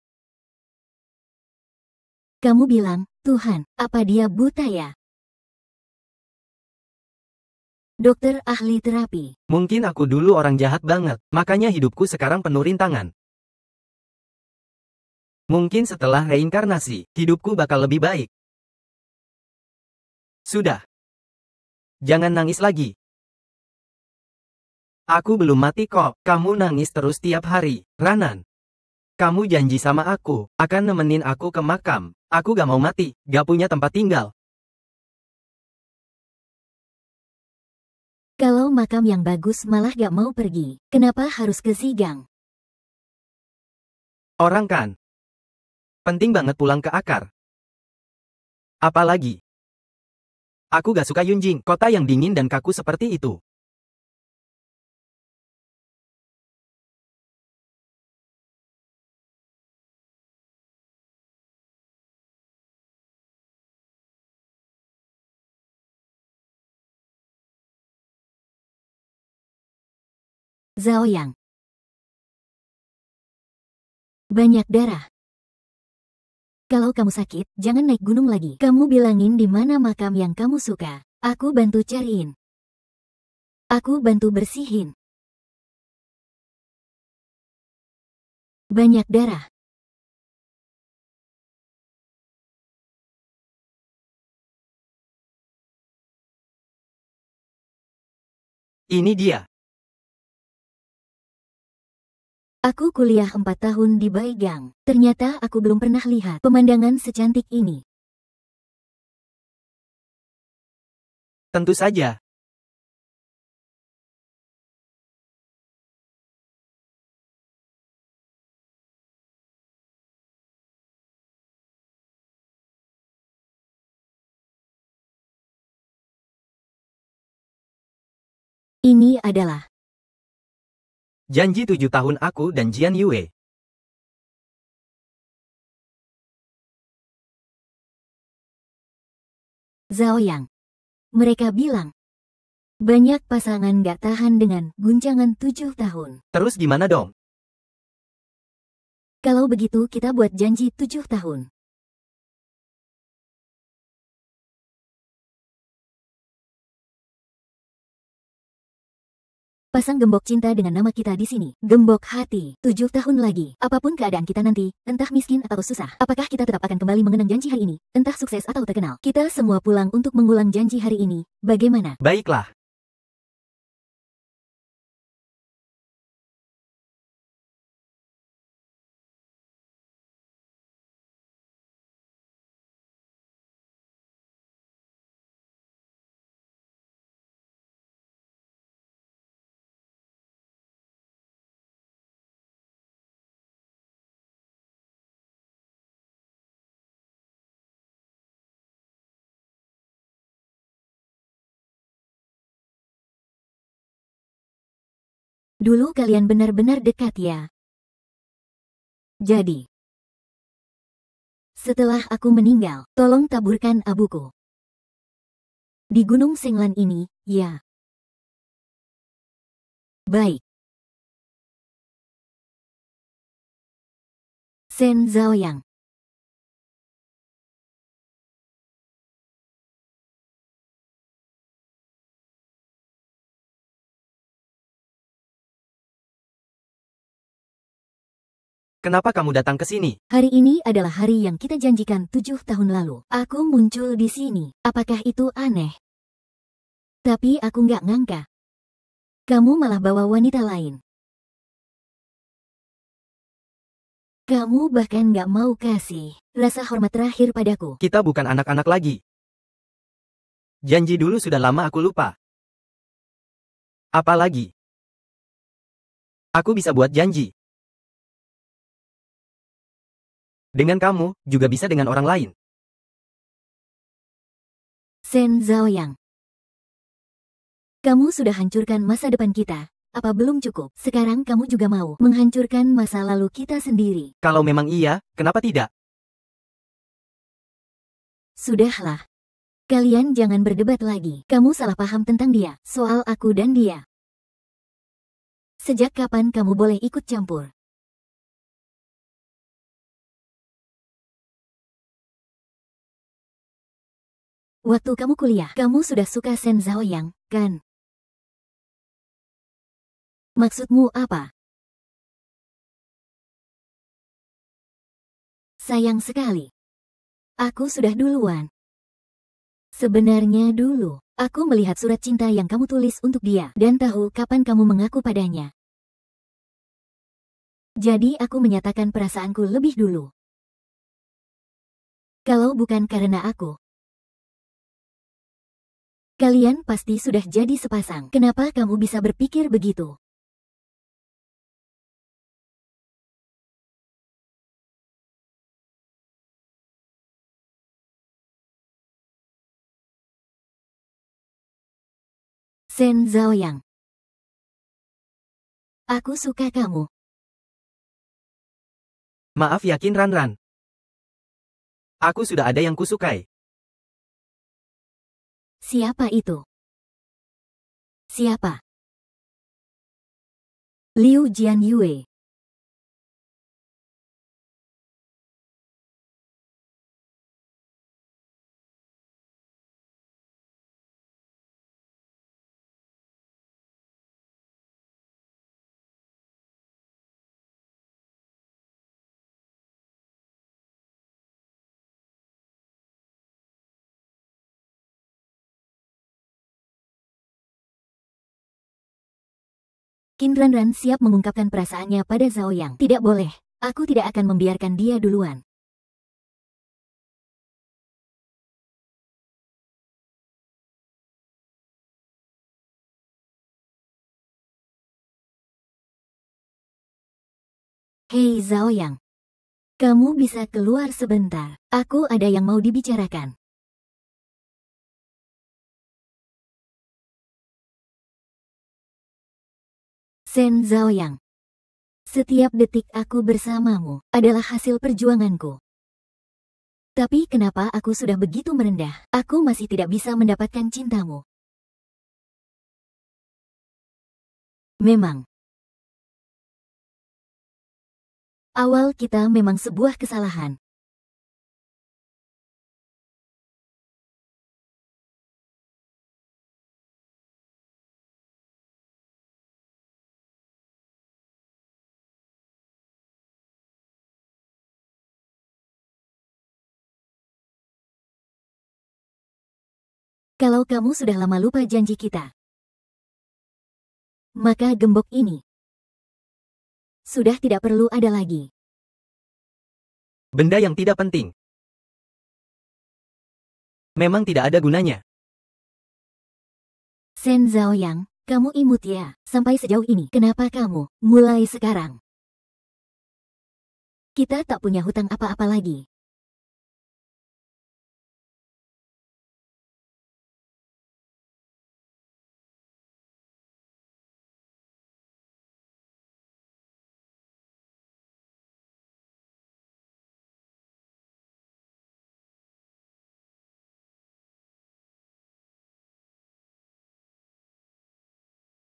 Kamu bilang, Tuhan, apa dia buta ya? Dokter ahli terapi. Mungkin aku dulu orang jahat banget, makanya hidupku sekarang penuh rintangan. Mungkin setelah reinkarnasi, hidupku bakal lebih baik. Sudah. Jangan nangis lagi. Aku belum mati kok, kamu nangis terus tiap hari, Ranan. Kamu janji sama aku, akan nemenin aku ke makam. Aku gak mau mati, gak punya tempat tinggal. Kalau makam yang bagus malah gak mau pergi, kenapa harus ke Sigang? Orang kan. Penting banget pulang ke akar. Apalagi. Aku gak suka Yunjing, kota yang dingin dan kaku seperti itu. Zhao Yang. Banyak darah. Kalau kamu sakit, jangan naik gunung lagi. Kamu bilangin di mana makam yang kamu suka. Aku bantu cariin. Aku bantu bersihin. Banyak darah. Ini dia. Aku kuliah 4 tahun di Baigang. Ternyata aku belum pernah lihat pemandangan secantik ini. Tentu saja. Ini adalah Janji 7 tahun aku dan Jian Yue. Zhao Yang. Mereka bilang, banyak pasangan gak tahan dengan guncangan 7 tahun. Terus gimana dong? Kalau begitu kita buat janji 7 tahun. Pasang gembok cinta dengan nama kita di sini. Gembok hati. 7 tahun lagi. Apapun keadaan kita nanti, entah miskin atau susah, apakah kita tetap akan kembali mengenang janji hari ini, entah sukses atau terkenal. Kita semua pulang untuk mengulang janji hari ini. Bagaimana? Baiklah. Dulu kalian benar-benar dekat ya. Jadi, Setelah aku meninggal, tolong taburkan abuku. Di Gunung Senglan ini, ya. Baik. Shen Zhaoyang. Kenapa kamu datang ke sini? Hari ini adalah hari yang kita janjikan 7 tahun lalu. Aku muncul di sini. Apakah itu aneh? Tapi aku nggak ngangka. Kamu malah bawa wanita lain. Kamu bahkan nggak mau kasih rasa hormat terakhir padaku. Kita bukan anak-anak lagi. Janji dulu sudah lama aku lupa. Apalagi? Aku bisa buat janji. Dengan kamu, juga bisa dengan orang lain. Shen Zhaoyang. Kamu sudah hancurkan masa depan kita. Apa belum cukup? Sekarang kamu juga mau menghancurkan masa lalu kita sendiri. Kalau memang iya, kenapa tidak? Sudahlah. Kalian jangan berdebat lagi. Kamu salah paham tentang dia, soal aku dan dia. Sejak kapan kamu boleh ikut campur? Waktu kamu kuliah, kamu sudah suka Shen Zhaoyang, kan? Maksudmu apa? Sayang sekali. Aku sudah duluan. Sebenarnya dulu, aku melihat surat cinta yang kamu tulis untuk dia dan tahu kapan kamu mengaku padanya. Jadi aku menyatakan perasaanku lebih dulu. Kalau bukan karena aku, kalian pasti sudah jadi sepasang. Kenapa kamu bisa berpikir begitu? Shen Zhaoyang. Aku suka kamu. Maaf yakin Ranran. Aku sudah ada yang kusukai. Siapa itu? Siapa? Liu Jianyue. Qin Ranran siap mengungkapkan perasaannya pada Zhaoyang. Tidak boleh. Aku tidak akan membiarkan dia duluan. Hei Zhaoyang. Kamu bisa keluar sebentar. Aku ada yang mau dibicarakan. Shen Zhaoyang. Setiap detik aku bersamamu adalah hasil perjuanganku. Tapi kenapa aku sudah begitu merendah? Aku masih tidak bisa mendapatkan cintamu. Memang. Awal kita memang sebuah kesalahan. Kalau kamu sudah lama lupa janji kita, maka gembok ini sudah tidak perlu ada lagi. Benda yang tidak penting. Memang tidak ada gunanya. Shen Zhaoyang, kamu imut ya, sampai sejauh ini. Kenapa kamu mulai sekarang? Kita tak punya hutang apa-apa lagi.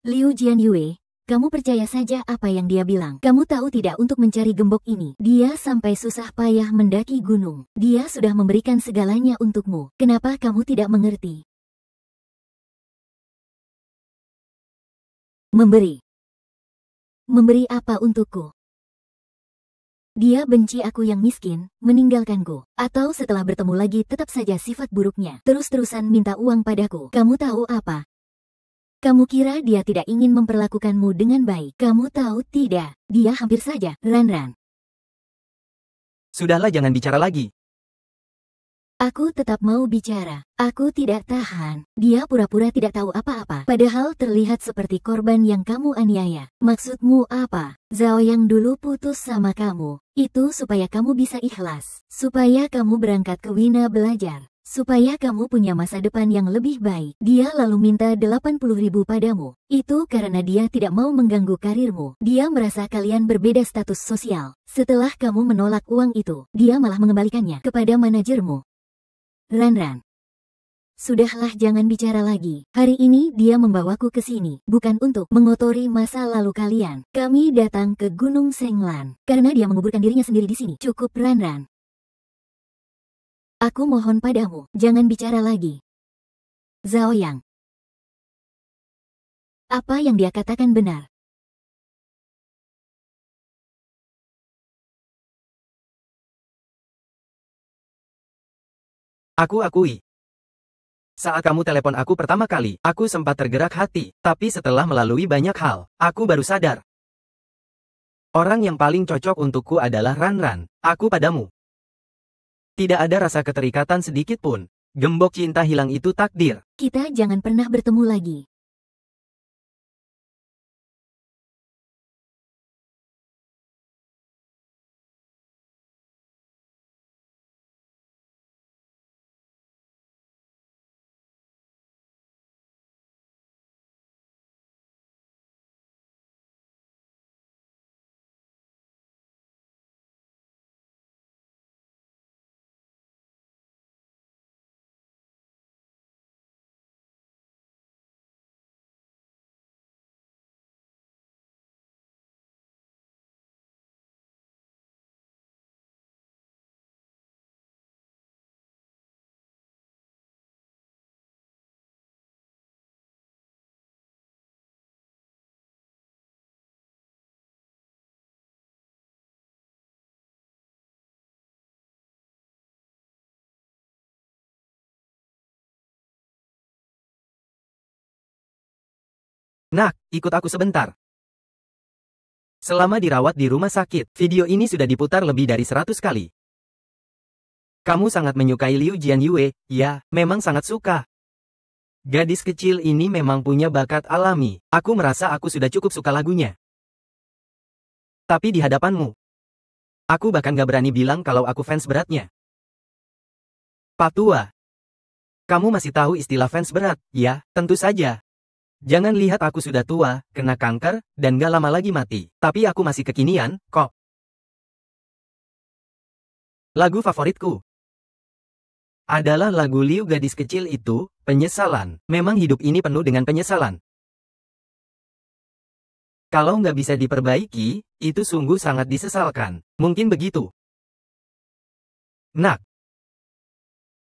Liu Jianyue, kamu percaya saja apa yang dia bilang. Kamu tahu tidak untuk mencari gembok ini. Dia sampai susah payah mendaki gunung. Dia sudah memberikan segalanya untukmu. Kenapa kamu tidak mengerti? Memberi. Memberi apa untukku? Dia benci aku yang miskin, meninggalkanku. Atau setelah bertemu lagi tetap saja sifat buruknya. Terus-terusan minta uang padaku. Kamu tahu apa? Kamu kira dia tidak ingin memperlakukanmu dengan baik. Kamu tahu tidak, dia hampir saja, Ran. Sudahlah, jangan bicara lagi. Aku tetap mau bicara. Aku tidak tahan. Dia pura-pura tidak tahu apa-apa. Padahal terlihat seperti korban yang kamu aniaya. Maksudmu apa? Zhao yang dulu putus sama kamu. Itu supaya kamu bisa ikhlas. Supaya kamu berangkat ke Wina belajar. Supaya kamu punya masa depan yang lebih baik. Dia lalu minta 80.000 padamu. Itu karena dia tidak mau mengganggu karirmu. Dia merasa kalian berbeda status sosial. Setelah kamu menolak uang itu, dia malah mengembalikannya kepada manajermu. Ran. Sudahlah, jangan bicara lagi. Hari ini dia membawaku ke sini, bukan untuk mengotori masa lalu kalian. Kami datang ke Gunung Senglan, karena dia menguburkan dirinya sendiri di sini. Cukup, Ran. Aku mohon padamu, jangan bicara lagi. Zhao Yang. Apa yang dia katakan benar. Aku akui. Saat kamu telepon aku pertama kali, aku sempat tergerak hati. Tapi setelah melalui banyak hal, aku baru sadar. Orang yang paling cocok untukku adalah Ran. Aku padamu. Tidak ada rasa keterikatan sedikit pun. Gembok cinta hilang itu takdir. Kita jangan pernah bertemu lagi. Nak, ikut aku sebentar. Selama dirawat di rumah sakit, video ini sudah diputar lebih dari 100 kali. Kamu sangat menyukai Liu Jianyue, ya, memang sangat suka. Gadis kecil ini memang punya bakat alami. Aku merasa aku sudah cukup suka lagunya. Tapi di hadapanmu, aku bahkan gak berani bilang kalau aku fans beratnya. Patua. Kamu masih tahu istilah fans berat, ya, tentu saja. Jangan lihat aku sudah tua, kena kanker, dan gak lama lagi mati. Tapi aku masih kekinian, kok. Lagu favoritku adalah lagu Liu gadis kecil itu, Penyesalan. Memang hidup ini penuh dengan penyesalan. Kalau nggak bisa diperbaiki, itu sungguh sangat disesalkan. Mungkin begitu. Nak.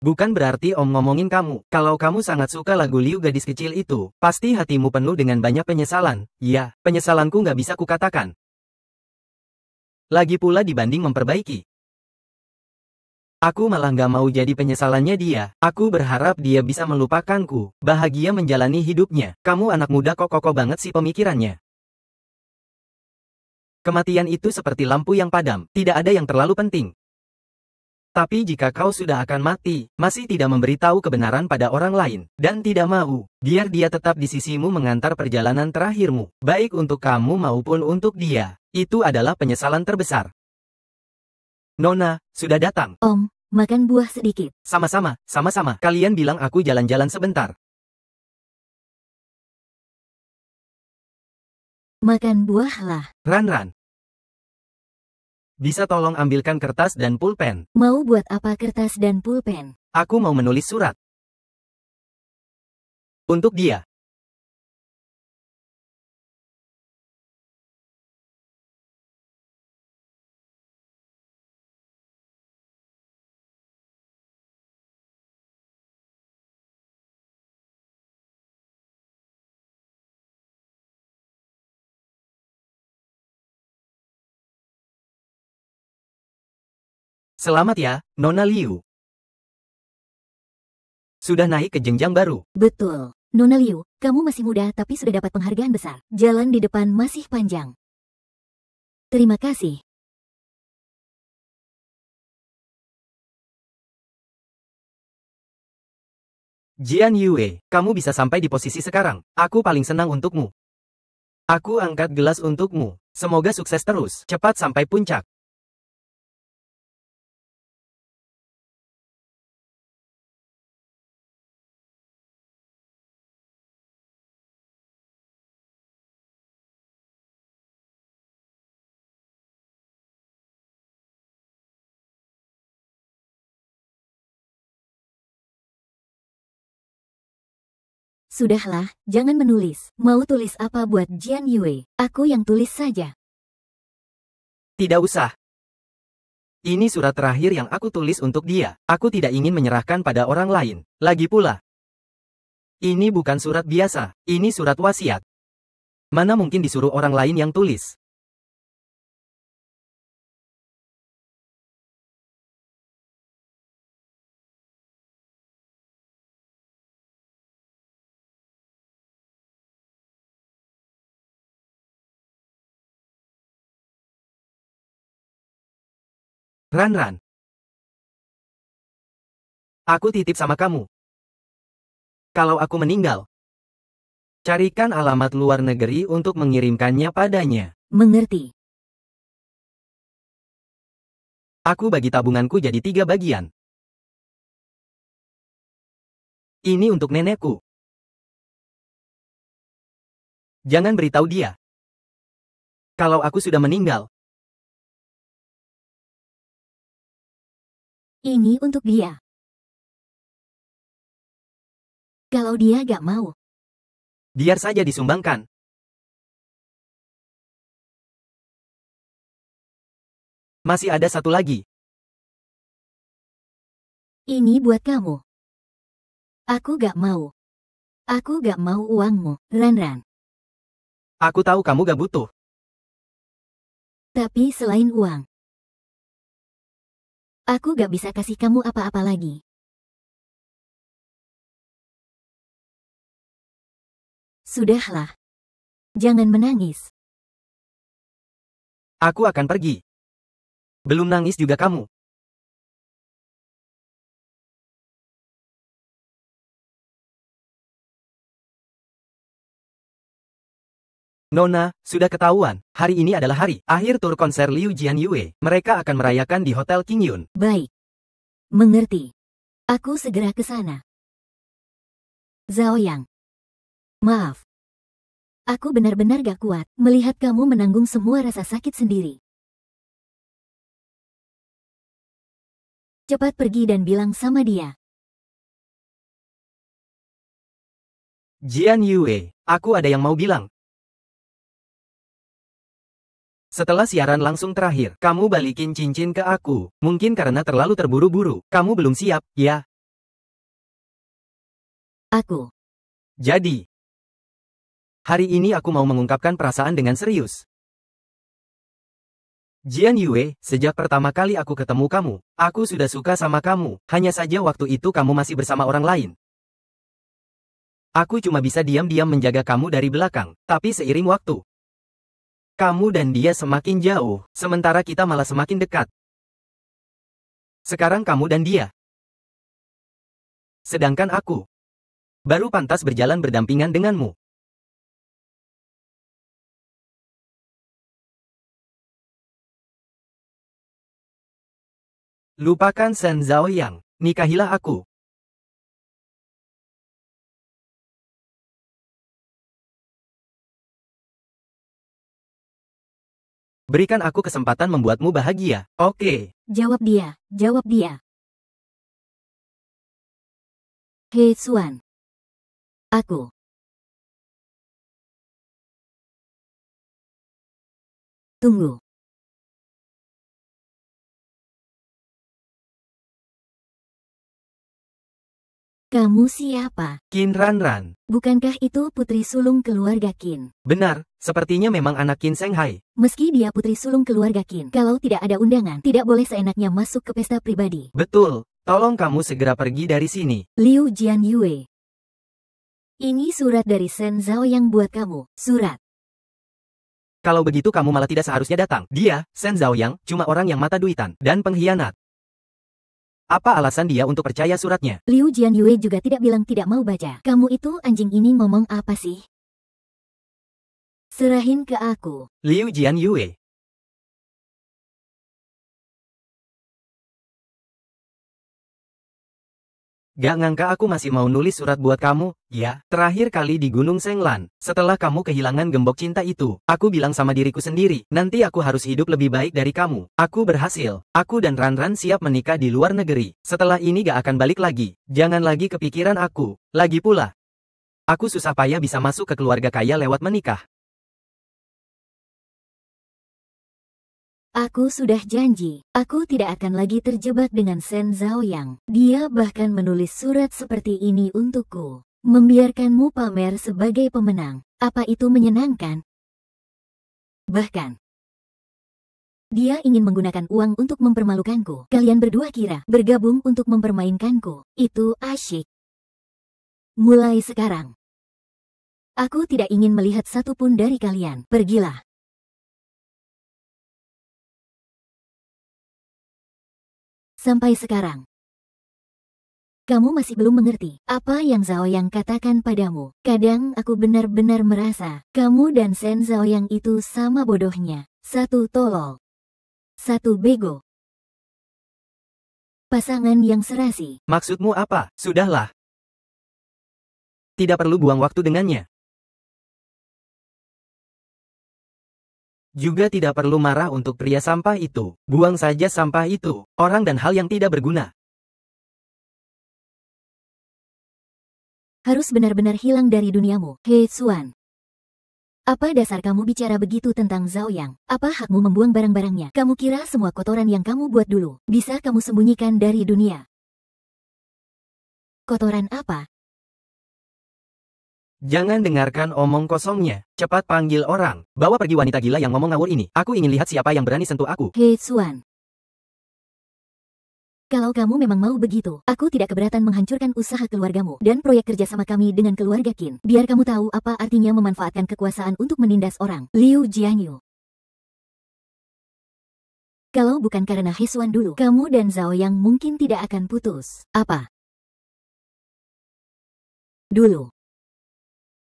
Bukan berarti Om ngomongin kamu. Kalau kamu sangat suka lagu Liu gadis kecil itu, pasti hatimu penuh dengan banyak penyesalan. Ya, penyesalanku nggak bisa kukatakan. Lagi pula dibanding memperbaiki. Aku malah nggak mau jadi penyesalannya dia. Aku berharap dia bisa melupakanku, bahagia menjalani hidupnya. Kamu anak muda kok kokoh banget sih pemikirannya. Kematian itu seperti lampu yang padam, tidak ada yang terlalu penting. Tapi jika kau sudah akan mati, masih tidak memberitahu kebenaran pada orang lain, dan tidak mau, biar dia tetap di sisimu mengantar perjalanan terakhirmu, baik untuk kamu maupun untuk dia, itu adalah penyesalan terbesar. Nona, sudah datang. Om, makan buah sedikit. Sama-sama, sama-sama. Kalian bilang aku jalan-jalan sebentar. Makan buahlah. Ran. Bisa tolong ambilkan kertas dan pulpen? Mau buat apa kertas dan pulpen? Aku mau menulis surat. Untuk dia. Selamat ya, Nona Liu. Sudah naik ke jenjang baru. Betul. Nona Liu, kamu masih muda tapi sudah dapat penghargaan besar. Jalan di depan masih panjang. Terima kasih. Jian Yue, kamu bisa sampai di posisi sekarang. Aku paling senang untukmu. Aku angkat gelas untukmu. Semoga sukses terus. Cepat sampai puncak. Sudahlah, jangan menulis. Mau tulis apa buat Jian Yue? Aku yang tulis saja. Tidak usah. Ini surat terakhir yang aku tulis untuk dia. Aku tidak ingin menyerahkan pada orang lain. Lagi pula, ini bukan surat biasa. Ini surat wasiat. Mana mungkin disuruh orang lain yang tulis? Ran. Aku titip sama kamu. Kalau aku meninggal, carikan alamat luar negeri untuk mengirimkannya padanya. Mengerti. Aku bagi tabunganku jadi 3 bagian. Ini untuk nenekku. Jangan beritahu dia. Kalau aku sudah meninggal. Ini untuk dia. Kalau dia gak mau. Biar saja disumbangkan. Masih ada satu lagi. Ini buat kamu. Aku gak mau. Aku gak mau uangmu, Ran. Aku tahu kamu gak butuh. Tapi selain uang, aku gak bisa kasih kamu apa-apa lagi. Sudahlah. Jangan menangis. Aku akan pergi. Belum nangis juga kamu. Nona, sudah ketahuan. Hari ini adalah hari akhir tur konser Liu Jian Yue. Mereka akan merayakan di Hotel King Yun. Baik. Mengerti. Aku segera ke sana. Zhao Yang. Maaf. Aku benar-benar gak kuat melihat kamu menanggung semua rasa sakit sendiri. Cepat pergi dan bilang sama dia. Jian Yue, aku ada yang mau bilang. Setelah siaran langsung terakhir, kamu balikin cincin ke aku. Mungkin karena terlalu terburu-buru. Kamu belum siap, ya? Aku. Jadi, hari ini aku mau mengungkapkan perasaan dengan serius. Jian Yue, sejak pertama kali aku ketemu kamu, aku sudah suka sama kamu. Hanya saja waktu itu kamu masih bersama orang lain. Aku cuma bisa diam-diam menjaga kamu dari belakang. Tapi seiring waktu, kamu dan dia semakin jauh, sementara kita malah semakin dekat. Sekarang kamu dan dia. Sedangkan aku baru pantas berjalan berdampingan denganmu. Lupakan Shen Zhaoyang, nikahilah aku. Berikan aku kesempatan membuatmu bahagia, oke? Jawab dia. Jawab dia. Hei Xuan. Aku. Tunggu. Kamu siapa? Qin Ranran. Bukankah itu putri sulung keluarga Qin? Benar, sepertinya memang anak Qin Shanghai. Meski dia putri sulung keluarga Qin, kalau tidak ada undangan, tidak boleh seenaknya masuk ke pesta pribadi. Betul, tolong kamu segera pergi dari sini. Liu Jianyue. Ini surat dari Shen Zhao yang buat kamu. Surat. Kalau begitu kamu malah tidak seharusnya datang. Dia, Shen Zhaoyang, cuma orang yang mata duitan dan pengkhianat. Apa alasan dia untuk percaya suratnya? Liu Jianyue juga tidak bilang tidak mau baca. Kamu itu anjing ini ngomong apa sih? Serahin ke aku. Liu Jianyue. Gak ngangka aku masih mau nulis surat buat kamu, ya. Terakhir kali di Gunung Senglan, setelah kamu kehilangan gembok cinta itu, aku bilang sama diriku sendiri, nanti aku harus hidup lebih baik dari kamu. Aku berhasil. Aku dan Ranran siap menikah di luar negeri. Setelah ini gak akan balik lagi. Jangan lagi kepikiran aku. Lagi pula, aku susah payah bisa masuk ke keluarga kaya lewat menikah. Aku sudah janji, aku tidak akan lagi terjebak dengan Shen Zhaoyang. Dia bahkan menulis surat seperti ini untukku. Membiarkanmu pamer sebagai pemenang. Apa itu menyenangkan? Bahkan, dia ingin menggunakan uang untuk mempermalukanku. Kalian berdua kira bergabung untuk mempermainkanku. Itu asyik. Mulai sekarang, aku tidak ingin melihat satupun dari kalian. Pergilah. Sampai sekarang, kamu masih belum mengerti apa yang Zhaoyang katakan padamu. Kadang aku benar-benar merasa, kamu dan Shen Zhaoyang itu sama bodohnya. Satu tolol. Satu bego. Pasangan yang serasi. Maksudmu apa? Sudahlah. Tidak perlu buang waktu dengannya. Juga tidak perlu marah untuk pria sampah itu. Buang saja sampah itu, orang dan hal yang tidak berguna. Harus benar-benar hilang dari duniamu, He Xuan. Apa dasar kamu bicara begitu tentang Zhaoyang? Apa hakmu membuang barang-barangnya? Kamu kira semua kotoran yang kamu buat dulu, bisa kamu sembunyikan dari dunia? Kotoran apa? Jangan dengarkan omong kosongnya. Cepat panggil orang. Bawa pergi wanita gila yang ngomong ngawur ini. Aku ingin lihat siapa yang berani sentuh aku. He Xuan. Kalau kamu memang mau begitu, aku tidak keberatan menghancurkan usaha keluargamu dan proyek kerjasama kami dengan keluarga Qin. Biar kamu tahu apa artinya memanfaatkan kekuasaan untuk menindas orang. Liu Jianyu. Kalau bukan karena He Xuan dulu, kamu dan Zhaoyang mungkin tidak akan putus. Apa? Dulu,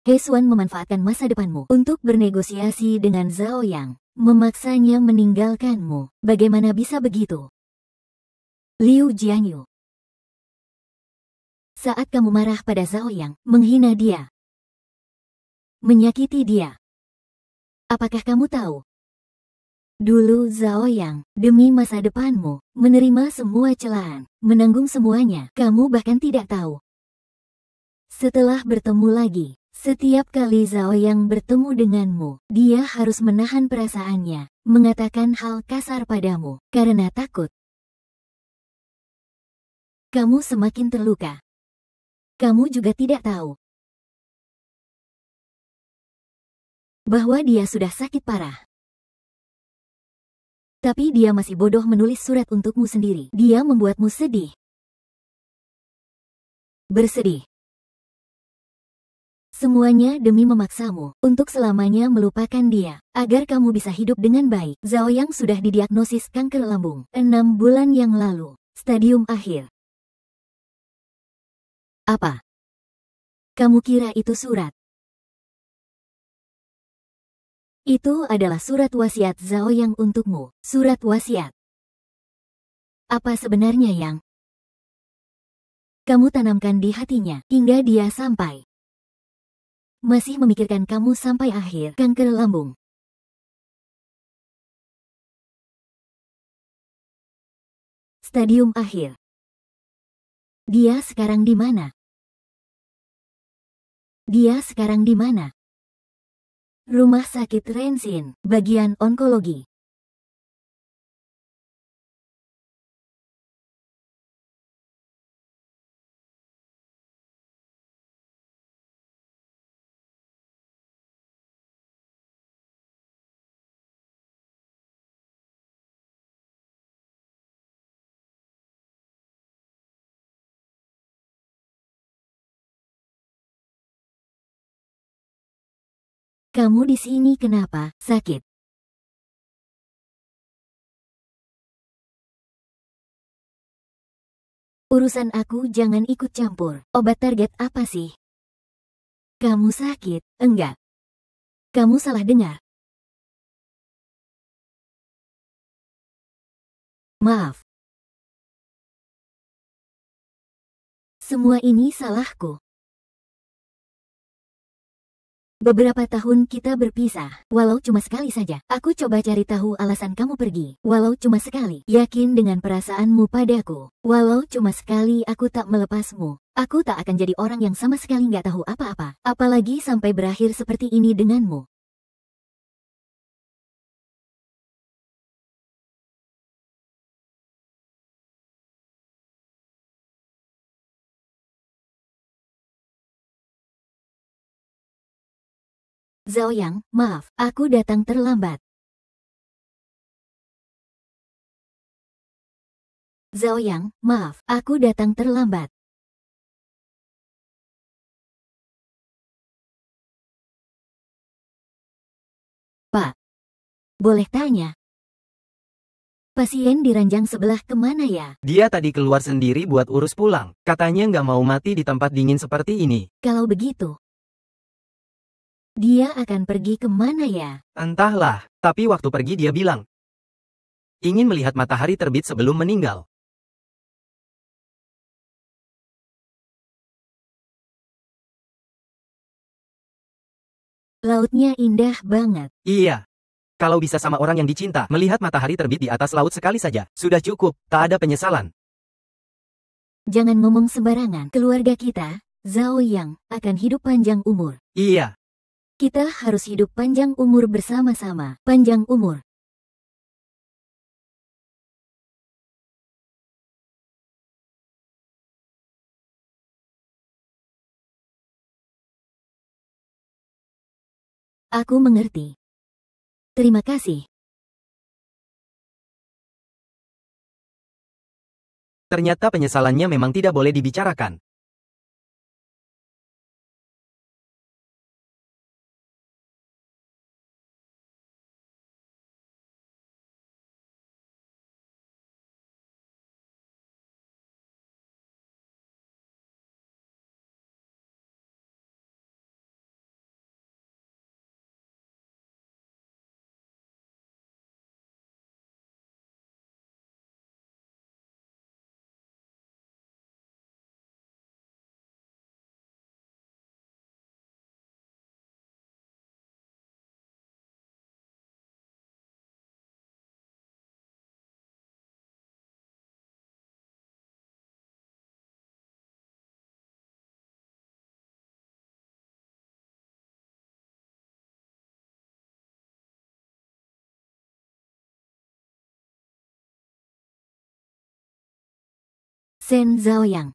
He Xuan memanfaatkan masa depanmu untuk bernegosiasi dengan Zhaoyang, memaksanya meninggalkanmu. Bagaimana bisa begitu? Liu Jianyu. Saat kamu marah pada Zhaoyang, menghina dia, menyakiti dia, apakah kamu tahu? Dulu Zhaoyang, demi masa depanmu, menerima semua celaan, menanggung semuanya, kamu bahkan tidak tahu. Setelah bertemu lagi, setiap kali Zhaoyang bertemu denganmu, dia harus menahan perasaannya, mengatakan hal kasar padamu, karena takut. Kamu semakin terluka. Kamu juga tidak tahu bahwa dia sudah sakit parah. Tapi dia masih bodoh menulis surat untukmu sendiri. Dia membuatmu sedih. Bersedih. Semuanya demi memaksamu untuk selamanya melupakan dia, agar kamu bisa hidup dengan baik. Zhaoyang sudah didiagnosis kanker lambung 6 bulan yang lalu, stadium akhir. Apa? Kamu kira itu surat? Itu adalah surat wasiat Zhaoyang untukmu. Surat wasiat. Apa sebenarnya yang kamu tanamkan di hatinya, hingga dia sampai masih memikirkan kamu sampai akhir kanker lambung? Stadium akhir. Dia sekarang di mana? Dia sekarang di mana? Rumah sakit Rensin, bagian onkologi. Kamu di sini kenapa? Sakit? Urusan aku jangan ikut campur. Obat target apa sih? Kamu sakit? Enggak. Kamu salah dengar. Maaf. Semua ini salahku. Beberapa tahun kita berpisah, walau cuma sekali saja. Aku coba cari tahu alasan kamu pergi, walau cuma sekali. Yakin dengan perasaanmu padaku, walau cuma sekali aku tak melepasmu. Aku tak akan jadi orang yang sama sekali nggak tahu apa-apa, apalagi sampai berakhir seperti ini denganmu. Zhao Yang, maaf, aku datang terlambat. Zhao Yang, maaf, aku datang terlambat. Pak, boleh tanya? Pasien di ranjang sebelah kemana ya? Dia tadi keluar sendiri buat urus pulang. Katanya nggak mau mati di tempat dingin seperti ini. Kalau begitu, dia akan pergi kemana ya? Entahlah, tapi waktu pergi dia bilang, ingin melihat matahari terbit sebelum meninggal. Lautnya indah banget. Iya. Kalau bisa sama orang yang dicinta, melihat matahari terbit di atas laut sekali saja, sudah cukup, tak ada penyesalan. Jangan ngomong sembarangan. Keluarga kita, Zhao Yang, akan hidup panjang umur. Iya, Kita harus hidup panjang umur bersama-sama. Panjang umur. Aku mengerti. Terima kasih. ternyata penyesalannya memang tidak boleh dibicarakan. Shen Zhao Yang.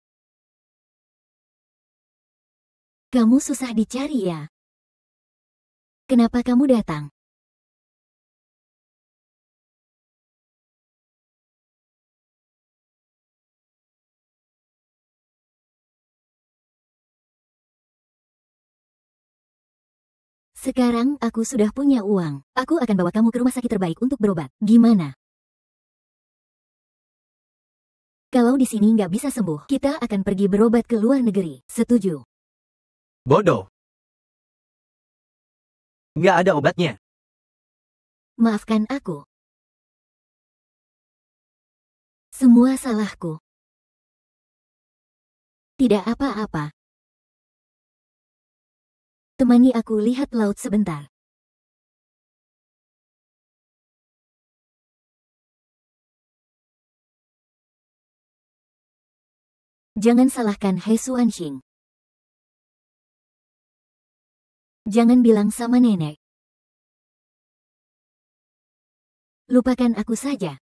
Kamu susah dicari ya? Kenapa kamu datang? Sekarang aku sudah punya uang. Aku akan bawa kamu ke rumah sakit terbaik untuk berobat. Gimana? Kalau di sini nggak bisa sembuh, kita akan pergi berobat ke luar negeri. Setuju? Bodoh. Nggak ada obatnya. Maafkan aku. Semua salahku. Tidak apa-apa. Temani aku lihat laut sebentar. Jangan salahkan He Xuanxing. Jangan bilang sama nenek. Lupakan aku saja.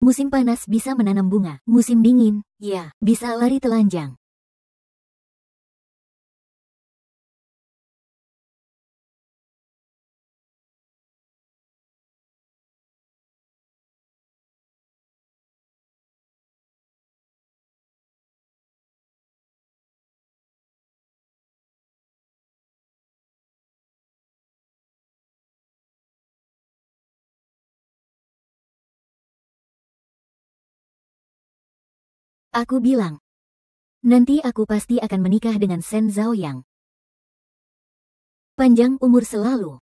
Musim panas bisa menanam bunga. Musim dingin, ya, bisa lari telanjang. Aku bilang, nanti aku pasti akan menikah dengan Shen Zhaoyang. Panjang umur selalu.